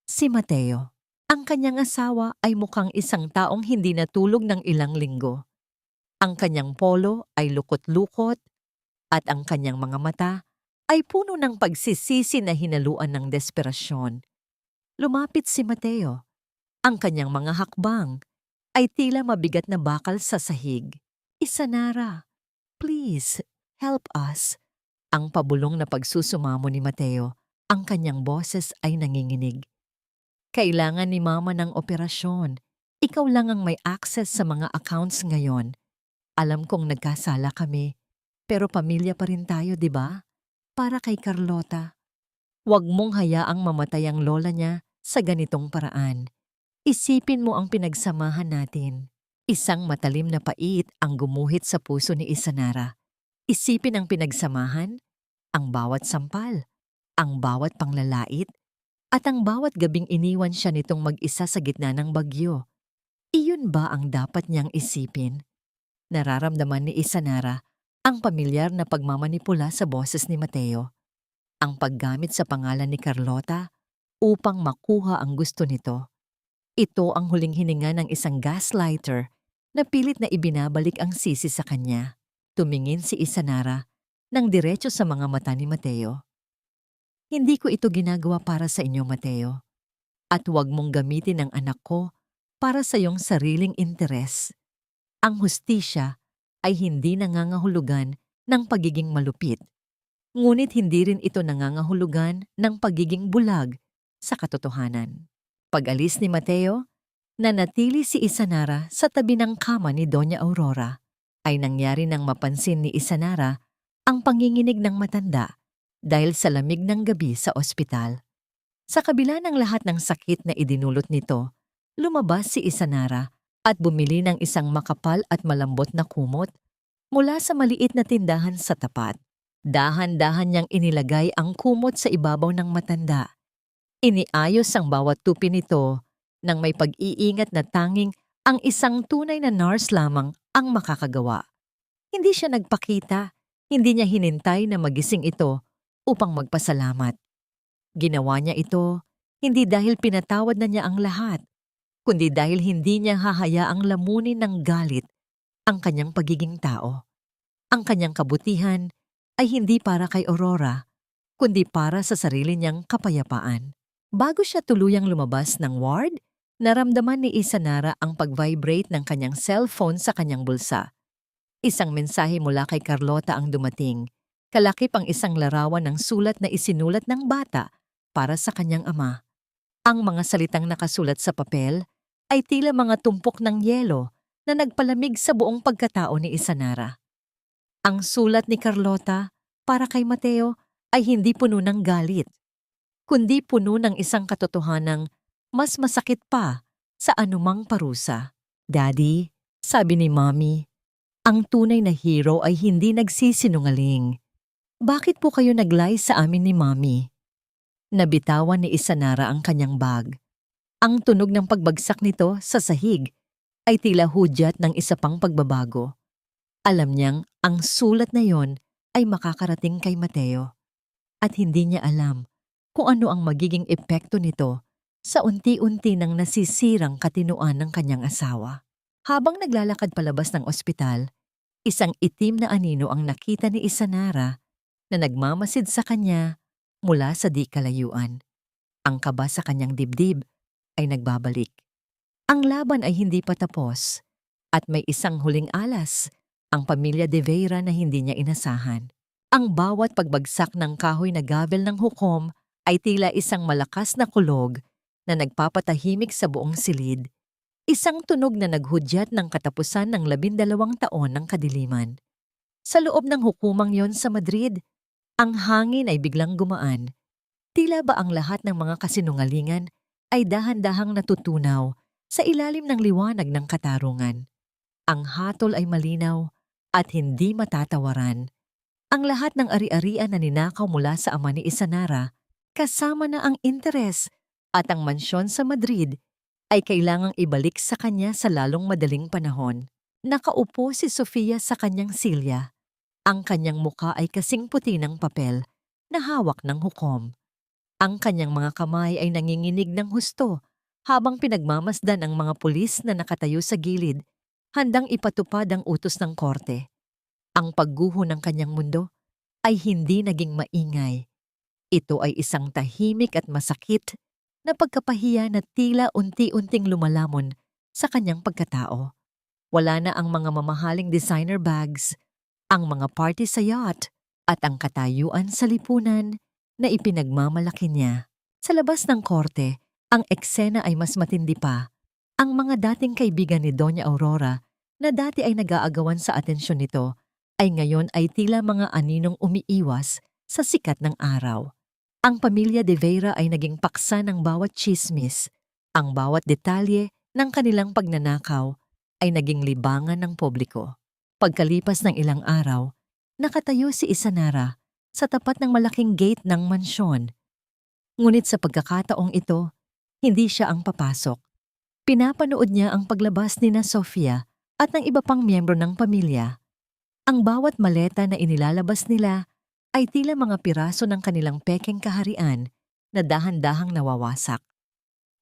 Si Mateo. Ang kanyang asawa ay mukhang isang taong hindi natulog ng ilang linggo. Ang kanyang polo ay lukot-lukot at ang kanyang mga mata ay puno ng pagsisisi na hinaluan ng desperasyon. Lumapit si Mateo. Ang kanyang mga hakbang ay tila mabigat na bakal sa sahig. "Isanara, please, help us." Ang pabulong na pagsusumamo ni Mateo, ang kanyang boses ay nanginginig. "Kailangan ni Mama ng operasyon. Ikaw lang ang may access sa mga accounts ngayon. Alam kong nagkasala kami, pero pamilya pa rin tayo, di ba? Para kay Carlota. Huwag mong hayaang mamatay ang lola niya Sa ganitong paraan, isipin mo ang pinagsamahan natin. Isang matalim na pait ang gumuhit sa puso ni Isanara. Isipin ang pinagsamahan, ang bawat sampal, ang bawat panglalait, at ang bawat gabing iniwan siya nitong mag-isa sa gitna ng bagyo. Iyon ba ang dapat niyang isipin? Nararamdaman ni Isanara ang pamilyar na pagmamanipula sa boses ni Mateo, ang paggamit sa pangalan ni Carlota upang makuha ang gusto nito. Ito ang huling hininga ng isang gaslighter na pilit na ibinabalik ang sisi sa kanya. Tumingin si Isanara ng diretso sa mga mata ni Mateo. Hindi ko ito ginagawa para sa inyo, Mateo. At huwag mong gamitin ang anak ko para sa iyong sariling interes. Ang hustisya ay hindi nangangahulugan ng pagiging malupit. Ngunit hindi rin ito nangangahulugan ng pagiging bulag sa katotohanan. Pag-alis ni Mateo, nanatili si Isanara sa tabi ng kama ni Doña Aurora. Ay nangyari nang mapansin ni Isanara ang panginginig ng matanda dahil sa lamig ng gabi sa ospital. Sa kabila ng lahat ng sakit na idinulot nito, lumabas si Isanara at bumili ng isang makapal at malambot na kumot mula sa maliit na tindahan sa tapat. Dahan-dahan niyang inilagay ang kumot sa ibabaw ng matanda. Iniayos ang bawat tupi nito nang may pag-iingat na tanging ang isang tunay na nurse lamang ang makakagawa. Hindi siya nagpakita, hindi niya hinintay na magising ito upang magpasalamat. Ginawa niya ito hindi dahil pinatawad na niya ang lahat, kundi dahil hindi niya hahayaang lamunin ng galit ang kanyang pagiging tao. Ang kanyang kabutihan ay hindi para kay Aurora, kundi para sa sarili niyang kapayapaan. Bago siya tuluyang lumabas ng ward, naramdaman ni Isanara ang pag-vibrate ng kanyang cellphone sa kanyang bulsa. Isang mensahe mula kay Carlota ang dumating. Kalakip ang isang larawan ng sulat na isinulat ng bata para sa kanyang ama. Ang mga salitang nakasulat sa papel ay tila mga tumpok ng yelo na nagpalamig sa buong pagkatao ni Isanara. Ang sulat ni Carlota para kay Mateo ay hindi puno ng galit, kundi puno ng isang katotohanang mas masakit pa sa anumang parusa. Daddy, sabi ni Mommy, ang tunay na hero ay hindi nagsisinungaling. Bakit po kayo nag-lie sa amin ni Mommy? Nabitawan ni Isanara ang kanyang bag. Ang tunog ng pagbagsak nito sa sahig ay tila hudyat ng isa pang pagbabago. Alam niyang ang sulat na yon ay makakarating kay Mateo at hindi niya alam kung ano ang magiging epekto nito sa unti-unti nang nasisirang katinuan ng kanyang asawa. Habang naglalakad palabas ng ospital, isang itim na anino ang nakita ni Isanara na nagmamasid sa kanya mula sa di kalayuan. Ang kaba sa kanyang dibdib ay nagbabalik. Ang laban ay hindi pa tapos at may isang huling alas, ang pamilya De Vera na hindi niya inasahan. Ang bawat pagbagsak ng kahoy na gavel ng hukom ay tila isang malakas na kulog na nagpapatahimik sa buong silid. Isang tunog na naghudyat ng katapusan ng 12 taon ng kadiliman. Sa loob ng hukumang yon sa Madrid, ang hangin ay biglang gumaan. Tila ba ang lahat ng mga kasinungalingan ay dahan-dahang natutunaw sa ilalim ng liwanag ng katarungan. Ang hatol ay malinaw at hindi matatawaran. Ang lahat ng ari-arian na ninakaw mula sa ama ni Isanara, kasama na ang interes at ang mansyon sa Madrid, ay kailangang ibalik sa kanya sa lalong madaling panahon. Nakaupo si Sofia sa kanyang silya. Ang kanyang muka ay kasing puti ng papel na hawak ng hukom. Ang kanyang mga kamay ay nanginginig ng husto habang pinagmamasdan ang mga pulis na nakatayo sa gilid, handang ipatupad ang utos ng korte. Ang pagguho ng kanyang mundo ay hindi naging maingay. Ito ay isang tahimik at masakit na pagkapahiya na tila unti-unting lumalamon sa kanyang pagkatao. Wala na ang mga mamahaling designer bags, ang mga party sa yacht, at ang katayuan sa lipunan na ipinagmamalaki niya. Sa labas ng korte, ang eksena ay mas matindi pa. Ang mga dating kaibigan ni Doña Aurora na dati ay nag-aagawan sa atensyon nito ay ngayon ay tila mga aninong umiiwas sa sikat ng araw. Ang pamilya de Vera ay naging paksa ng bawat tsismis. Ang bawat detalye ng kanilang pagnanakaw ay naging libangan ng publiko. Pagkalipas ng ilang araw, nakatayo si Isanara sa tapat ng malaking gate ng mansyon. Ngunit sa pagkakataong ito, hindi siya ang papasok. Pinapanood niya ang paglabas ni na Sofia at ng iba pang miyembro ng pamilya. Ang bawat maleta na inilalabas nila ay tila mga piraso ng kanilang pekeng kaharian na dahan-dahang nawawasak.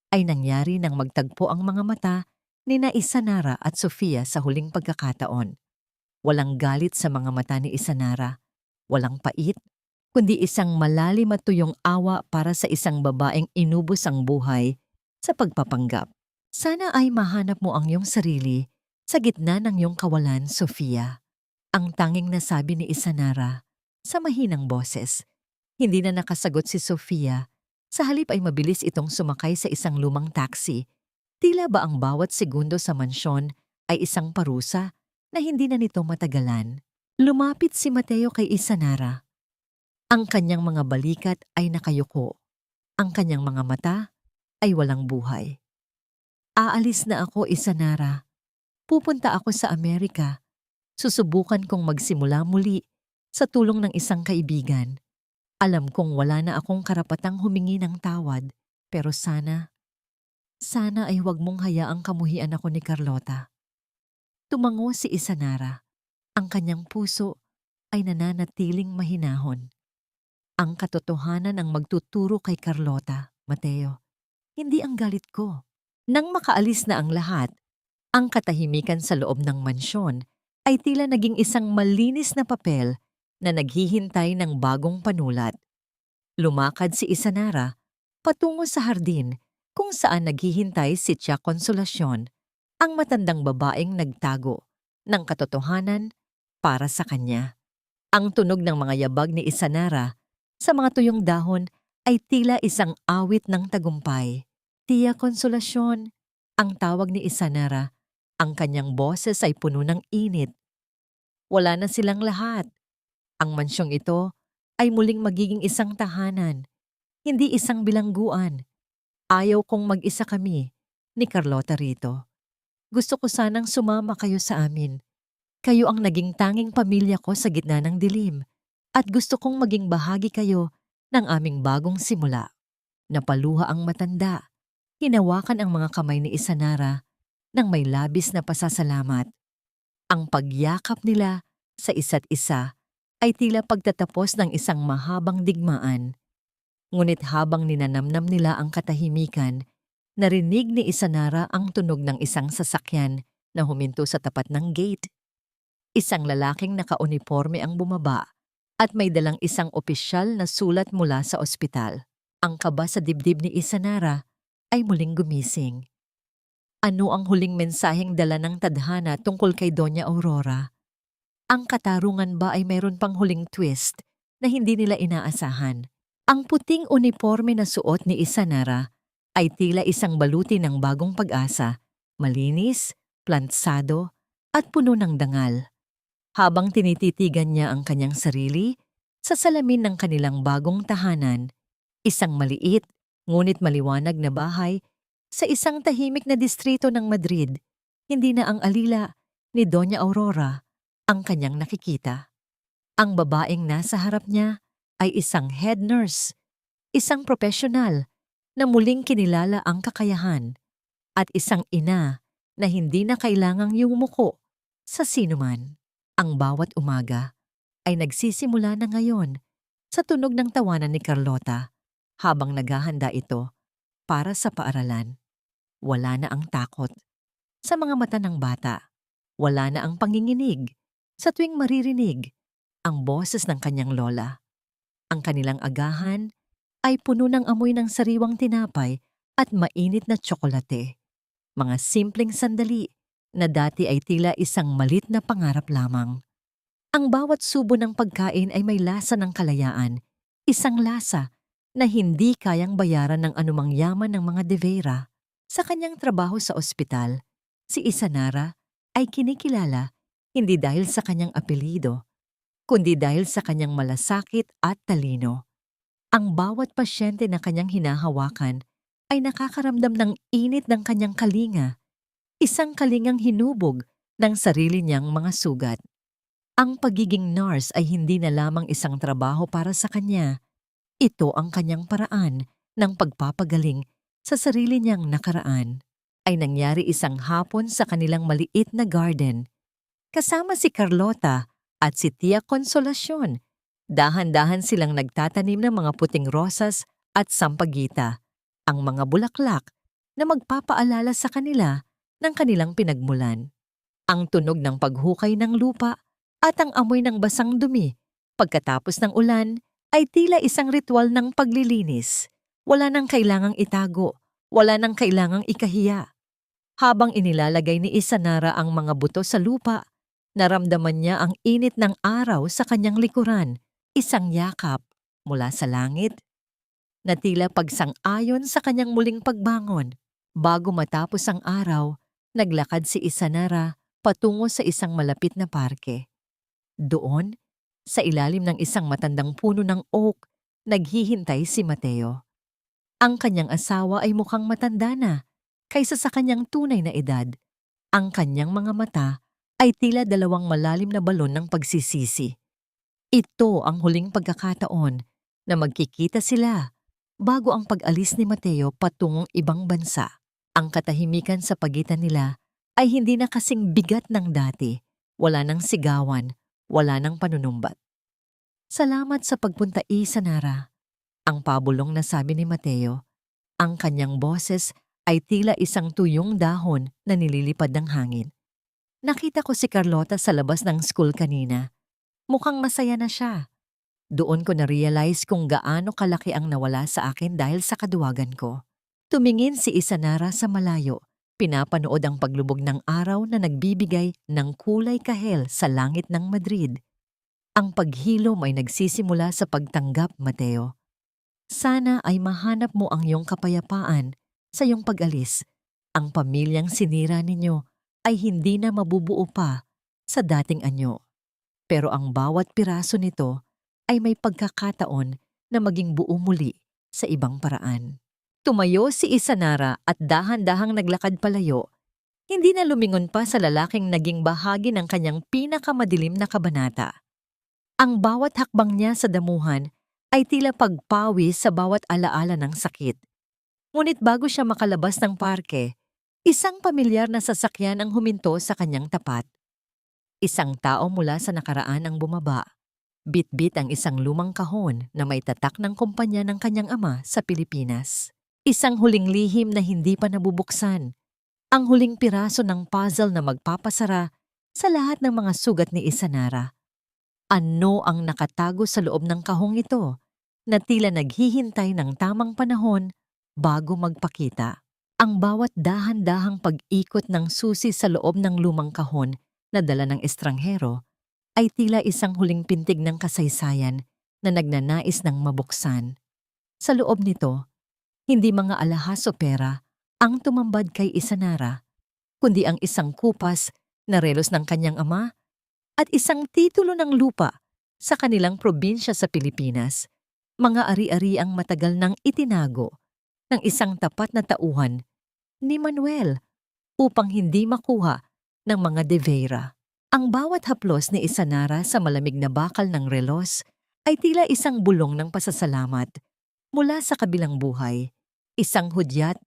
Ay nangyari nang magtagpo ang mga mata ni na Isanara at Sofia sa huling pagkakataon. Walang galit sa mga mata ni Isanara, walang pait, kundi isang malalim at tuyong awa para sa isang babaeng inubos ang buhay sa pagpapanggap. Sana ay mahanap mo ang iyong sarili sa gitna ng iyong kawalan, Sofia. Ang tanging nasabi ni Isanara sa mahinang boses. Hindi na nakasagot si Sofia. Sa halip ay mabilis itong sumakay sa isang lumang taxi. Tila ba ang bawat segundo sa mansyon ay isang parusa na hindi na nito matagalan. Lumapit si Mateo kay Isanara. Ang kanyang mga balikat ay nakayuko. Ang kanyang mga mata ay walang buhay. Aalis na ako, Isanara. Pupunta ako sa Amerika. Susubukan kong magsimula muli sa tulong ng isang kaibigan. Alam kong wala na akong karapatang humingi ng tawad, pero sana ay huwag mong hayaang kamuhian ako ni Carlota. Tumango si Isanara. Ang kanyang puso ay nananatiling mahinahon. Ang katotohanan ang magtuturo kay Carlota, Mateo. Hindi ang galit ko. Nang makaalis na ang lahat, ang katahimikan sa loob ng mansyon ay tila naging isang malinis na papel na naghihintay ng bagong panulat. Lumakad si Isanara patungo sa hardin kung saan naghihintay si Tia Consolacion, ang matandang babaeng nagtago ng katotohanan para sa kanya. Ang tunog ng mga yabag ni Isanara sa mga tuyong dahon ay tila isang awit ng tagumpay. Tia Consolacion, ang tawag ni Isanara, ang kanyang boses ay puno ng init. Wala na silang lahat. Ang mansyong ito ay muling magiging isang tahanan, hindi isang bilangguan. Ayaw kong mag-isa kami ni Carlota rito. Gusto ko sanang sumama kayo sa amin. Kayo ang naging tanging pamilya ko sa gitna ng dilim at gusto kong maging bahagi kayo ng aming bagong simula. Napaluha ang matanda. Hinawakan ang mga kamay ni Isanara ng may labis na pasasalamat. Ang pagyakap nila sa isa't isa ay tila pagtatapos ng isang mahabang digmaan. Ngunit habang ninanamnam nila ang katahimikan, narinig ni Isanara ang tunog ng isang sasakyan na huminto sa tapat ng gate. Isang lalaking nakauniporme ang bumaba at may dalang isang opisyal na sulat mula sa ospital. Ang kaba sa dibdib ni Isanara ay muling gumising. Ano ang huling mensaheng dala ng tadhana tungkol kay Doña Aurora? Ang katarungan ba ay mayroon pang huling twist na hindi nila inaasahan? Ang puting uniforme na suot ni Isanara ay tila isang baluti ng bagong pag-asa, malinis, plantsado, at puno ng dangal. Habang tinititigan niya ang kanyang sarili sa salamin ng kanilang bagong tahanan, isang maliit ngunit maliwanag na bahay sa isang tahimik na distrito ng Madrid, hindi na ang alila ni Doña Aurora ang kanyang nakikita. Ang babaeng nasa harap niya ay isang head nurse, isang profesional na muling kinilala ang kakayahan, at isang ina na hindi na kailangang yumuko sa sinuman. Ang bawat umaga ay nagsisimula na ngayon sa tunog ng tawanan ni Carlota habang naghahanda ito para sa paaralan. Wala na ang takot sa mga mata ng bata. Wala na ang panginginig sa tuwing maririnig ang boses ng kanyang lola. Ang kanilang agahan ay puno ng amoy ng sariwang tinapay at mainit na tsokolate. Mga simpleng sandali na dati ay tila isang malit na pangarap lamang. Ang bawat subo ng pagkain ay may lasa ng kalayaan, isang lasa na hindi kayang bayaran ng anumang yaman ng mga De Vera. Sa kanyang trabaho sa ospital, si Isanara ay kinikilala hindi dahil sa kanyang apelyido, kundi dahil sa kanyang malasakit at talino. Ang bawat pasyente na kanyang hinahawakan ay nakakaramdam ng init ng kanyang kalinga, isang kalingang hinubog ng sarili niyang mga sugat. Ang pagiging nurse ay hindi na lamang isang trabaho para sa kanya. Ito ang kanyang paraan ng pagpapagaling sa sarili niyang nakaraan. Ay nangyari isang hapon sa kanilang maliit na garden. Kasama si Carlota at si Tia Consolacion. Dahan-dahan silang nagtatanim ng mga puting rosas at sampagita, ang mga bulaklak na magpapaalala sa kanila ng kanilang pinagmulan. Ang tunog ng paghukay ng lupa at ang amoy ng basang dumi pagkatapos ng ulan ay tila isang ritual ng paglilinis. Wala nang kailangang itago, wala nang kailangang ikahiya. Habang inilalagay ni Isanara ang mga buto sa lupa, naramdaman niya ang init ng araw sa kanyang likuran, isang yakap mula sa langit na tila pagsang-ayon sa kanyang muling pagbangon. Bago matapos ang araw, naglakad si Isanara patungo sa isang malapit na parke. Doon, sa ilalim ng isang matandang puno ng oak, naghihintay si Mateo. Ang kanyang asawa ay mukhang matanda na kaysa sa kanyang tunay na edad. Ang kanyang mga mata ay tila dalawang malalim na balon ng pagsisisi. Ito ang huling pagkakataon na magkikita sila bago ang pag-alis ni Mateo patungong ibang bansa. Ang katahimikan sa pagitan nila ay hindi na kasing bigat ng dati. Wala nang sigawan, wala nang panunumbat. Salamat sa pagpunta, Isanara. Ang pabulong na sabi ni Mateo. Ang kanyang boses ay tila isang tuyong dahon na nililipad ng hangin. Nakita ko si Carlota sa labas ng school kanina. Mukhang masaya na siya. Doon ko na-realize kung gaano kalaki ang nawala sa akin dahil sa kaduwagan ko. Tumingin si Isanara sa malayo. Pinapanood ang paglubog ng araw na nagbibigay ng kulay kahel sa langit ng Madrid. Ang paghilom ay nagsisimula sa pagtanggap, Mateo. Sana ay mahanap mo ang iyong kapayapaan sa iyong pag-alis. Ang pamilyang sinira ninyo ay hindi na mabubuo pa sa dating anyo. Pero ang bawat piraso nito ay may pagkakataon na maging buo muli sa ibang paraan. Tumayo si Isanara at dahan-dahang naglakad palayo. Hindi na lumingon pa sa lalaking naging bahagi ng kanyang pinakamadilim na kabanata. Ang bawat hakbang niya sa damuhan ay tila pagpawi sa bawat alaala ng sakit. Ngunit bago siya makalabas ng parke, isang pamilyar na sasakyan ang huminto sa kanyang tapat. Isang tao mula sa nakaraan ang bumaba. Bit-bit ang isang lumang kahon na may tatak ng kumpanya ng kanyang ama sa Pilipinas. Isang huling lihim na hindi pa nabubuksan. Ang huling piraso ng puzzle na magpapasara sa lahat ng mga sugat ni Isanara. Ano ang nakatago sa loob ng kahong ito na tila naghihintay ng tamang panahon bago magpakita? Ang bawat dahan-dahang pag-ikot ng susi sa loob ng lumang kahon na dala ng estranghero ay tila isang huling pintig ng kasaysayan na nagnanais ng mabuksan. Sa loob nito, hindi mga alahas o pera ang tumambad kay Isanara, kundi ang isang kupas na relos ng kanyang ama at isang titulo ng lupa sa kanilang probinsya sa Pilipinas, mga ari-ari ang matagal nang itinago ng isang tapat na tauhan ni Manuel upang hindi makuha ng mga De Vera. Ang bawat haplos ni Isanara sa malamig na bakal ng relos ay tila isang bulong ng pasasalamat mula sa kabilang buhay, isang hudyat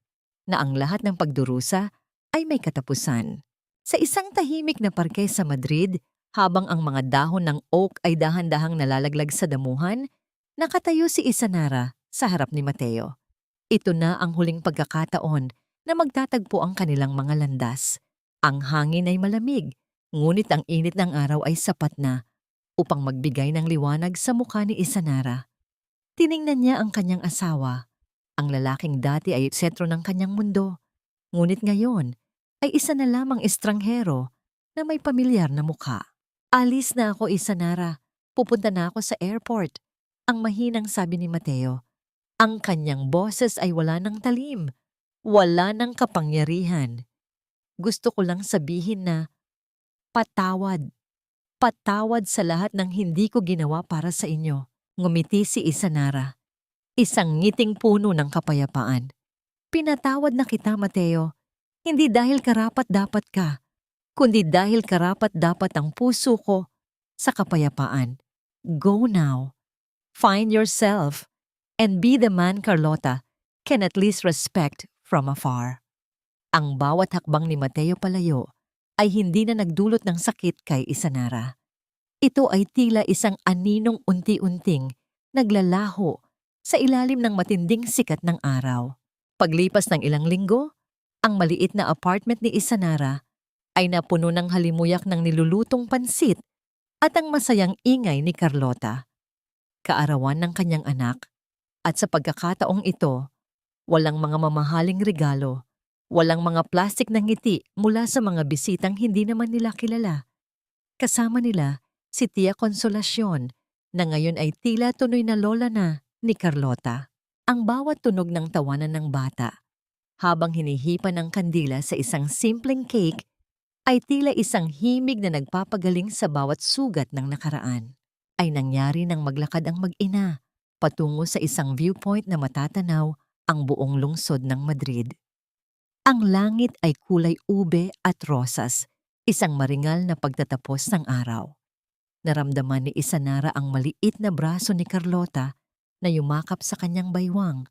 na ang lahat ng pagdurusa ay may katapusan. Sa isang tahimik na parke sa Madrid, habang ang mga dahon ng oak ay dahan-dahang nalalaglag sa damuhan, nakatayo si Isanara sa harap ni Mateo. Ito na ang huling pagkakataon na magtatagpo ang kanilang mga landas. Ang hangin ay malamig, ngunit ang init ng araw ay sapat na upang magbigay ng liwanag sa mukha ni Isanara. Tiningnan niya ang kanyang asawa. Ang lalaking dati ay sentro ng kanyang mundo, ngunit ngayon ay isa na lamang estranghero na may pamilyar na mukha. Alis na ako, Isanara. Pupunta na ako sa airport. Ang mahinang sabi ni Mateo. Ang kanyang boses ay wala ng talim, wala ng kapangyarihan. Gusto ko lang sabihin na patawad. Patawad sa lahat ng hindi ko ginawa para sa inyo. Ngumiti si Isanara. isang ngiting puno ng kapayapaan. Pinatawad na kita, Mateo, hindi dahil karapat-dapat ka, kundi dahil karapat-dapat ang puso ko sa kapayapaan. Go now, find yourself, and be the man Carlota can at least respect from afar. Ang bawat hakbang ni Mateo palayo ay hindi na nagdulot ng sakit kay Isanara. Ito ay tila isang aninong unti-unting naglalaho sa ilalim ng matinding sikat ng araw. Paglipas ng ilang linggo, ang maliit na apartment ni Isanara ay napuno ng halimuyak ng nilulutong pansit at ang masayang ingay ni Carlota. Kaarawan ng kanyang anak, at sa pagkakataong ito, walang mga mamahaling regalo, walang mga plastik na ngiti mula sa mga bisitang hindi naman nila kilala. Kasama nila si Tia Consolacion na ngayon ay tila tunoy na lola na ni Carlota. Ang bawat tunog ng tawanan ng bata habang hinihipan ng kandila sa isang simpleng cake ay tila isang himig na nagpapagaling sa bawat sugat ng nakaraan. Ay nangyari nang maglakad ang mag-ina patungo sa isang viewpoint na matatanaw ang buong lungsod ng Madrid. Ang langit ay kulay ube at rosas, isang maringal na pagtatapos ng araw. Naramdaman ni Isanara ang maliit na braso ni Carlota na yumakap sa kanyang baywang.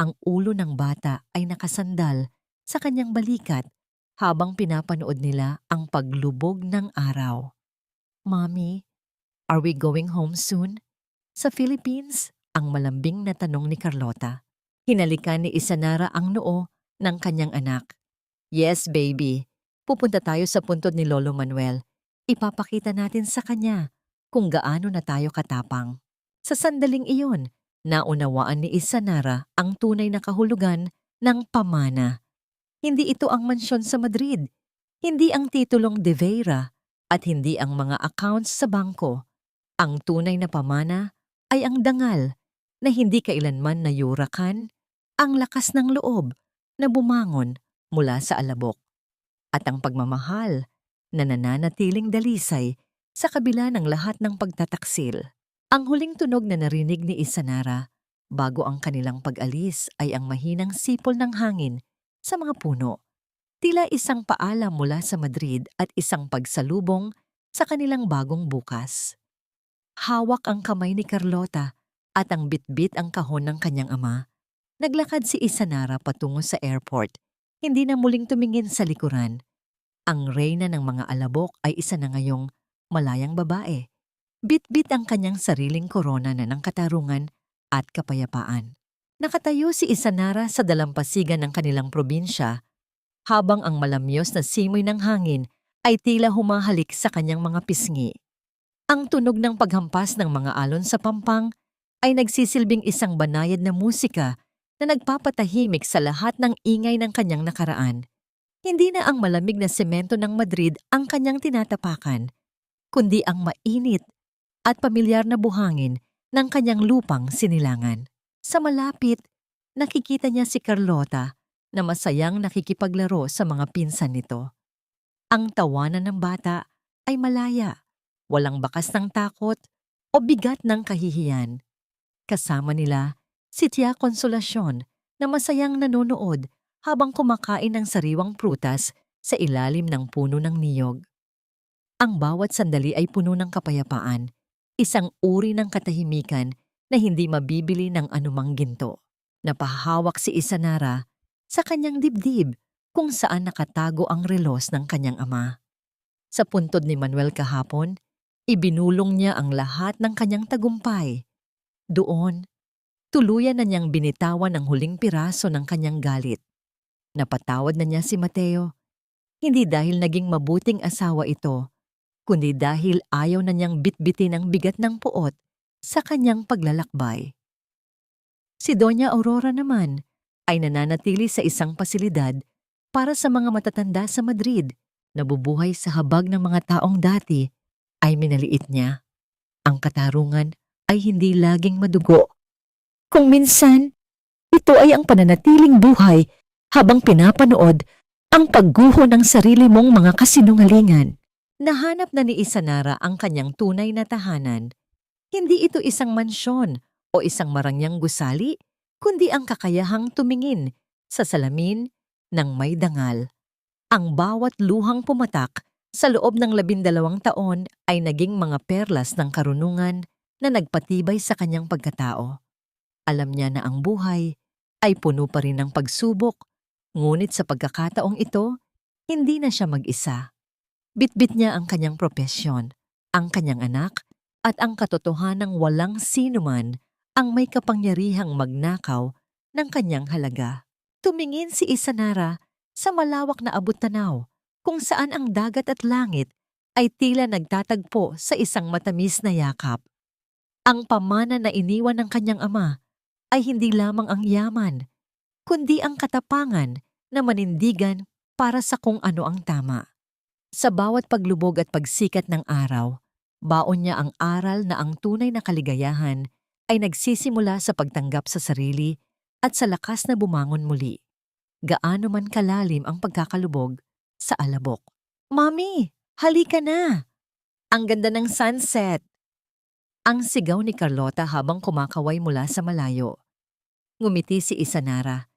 Ang ulo ng bata ay nakasandal sa kanyang balikat habang pinapanood nila ang paglubog ng araw. Mommy, are we going home soon? Sa Philippines, ang malambing na tanong ni Carlota. Hinalikan ni Isanara ang noo ng kanyang anak. Yes, baby. Pupunta tayo sa puntod ni Lolo Manuel. Ipapakita natin sa kanya kung gaano na tayo katapang. Sa sandaling iyon, naunawaan ni Isanara ang tunay na kahulugan ng pamana. Hindi ito ang mansyon sa Madrid, hindi ang titulong de Vera, at hindi ang mga accounts sa bangko. Ang tunay na pamana ay ang dangal na hindi kailanman nayurakan, ang lakas ng loob na bumangon mula sa alabok, at ang pagmamahal na nananatiling dalisay sa kabila ng lahat ng pagtataksil. Ang huling tunog na narinig ni Isanara bago ang kanilang pag-alis ay ang mahinang sipol ng hangin sa mga puno. Tila isang paalam mula sa Madrid at isang pagsalubong sa kanilang bagong bukas. Hawak ang kamay ni Carlota at ang bitbit ang kahon ng kanyang ama. Naglakad si Isanara patungo sa airport, hindi na muling tumingin sa likuran. Ang reyna ng mga alabok ay isa na ngayong malayang babae. Bitbit ang kanyang sariling korona na ng katarungan at kapayapaan. Nakatayo si Isanara sa dalampasigan ng kanilang probinsya habang ang malamyos na simoy ng hangin ay tila humahalik sa kanyang mga pisngi. Ang tunog ng paghampas ng mga alon sa pampang ay nagsisilbing isang banayad na musika na nagpapatahimik sa lahat ng ingay ng kanyang nakaraan. Hindi na ang malamig na semento ng Madrid ang kanyang tinatapakan, kundi ang mainit at pamilyar na buhangin ng kanyang lupang sinilangan. Sa malapit, nakikita niya si Carlota na masayang nakikipaglaro sa mga pinsan nito. Ang tawanan ng bata ay malaya, walang bakas ng takot o bigat ng kahihiyan. Kasama nila si Tia Consolacion na masayang nanonood habang kumakain ng sariwang prutas sa ilalim ng puno ng niyog. Ang bawat sandali ay puno ng kapayapaan, isang uri ng katahimikan na hindi mabibili ng anumang ginto. Napahawak si Isanara sa kanyang dibdib kung saan nakatago ang relos ng kanyang ama. Sa puntod ni Manuel kahapon, ibinulong niya ang lahat ng kanyang tagumpay. Doon, tuluyan na niyang binitawan ang huling piraso ng kanyang galit. Napatawad na niya si Mateo, hindi dahil naging mabuting asawa ito, kundi dahil ayaw na niyang bitbitin ang bigat ng puot sa kanyang paglalakbay. Si Doña Aurora naman ay nananatili sa isang pasilidad para sa mga matatanda sa Madrid, nabubuhay sa habag ng mga taong dati ay minaliit niya. Ang katarungan ay hindi laging madugo. Kung minsan, ito ay ang pananatiling buhay habang pinapanood ang pagguho ng sarili mong mga kasinungalingan. Nahanap na ni Isanara ang kanyang tunay na tahanan. Hindi ito isang mansyon o isang marangyang gusali, kundi ang kakayahang tumingin sa salamin ng may dangal. Ang bawat luhang pumatak sa loob ng 12 taon ay naging mga perlas ng karunungan na nagpatibay sa kanyang pagkatao. Alam niya na ang buhay ay puno pa rin ng pagsubok, ngunit sa pagkakataong ito, hindi na siya mag-isa. Bitbit niya ang kanyang propesyon, ang kanyang anak, at ang katotohanang walang sinuman ang may kapangyarihang magnakaw ng kanyang halaga. Tumingin si Isanara sa malawak na abot-tanaw kung saan ang dagat at langit ay tila nagtatagpo sa isang matamis na yakap. Ang pamana na iniwan ng kanyang ama ay hindi lamang ang yaman, kundi ang katapangan na manindigan para sa kung ano ang tama. Sa bawat paglubog at pagsikat ng araw, baon niya ang aral na ang tunay na kaligayahan ay nagsisimula sa pagtanggap sa sarili at sa lakas na bumangon muli. Gaano man kalalim ang pagkakalubog sa alabok. "Mami, halika na! Ang ganda ng sunset!" Ang sigaw ni Carlota habang kumakaway mula sa malayo. Ngumiti si Isanara,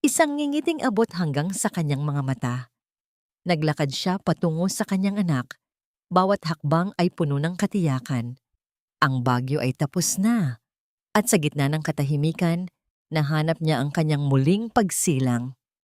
isang ngingiting abot hanggang sa kanyang mga mata. Naglakad siya patungo sa kanyang anak. Bawat hakbang ay puno ng katiyakan. Ang bagyo ay tapos na. At sa gitna ng katahimikan, nahanap niya ang kanyang muling pagsilang.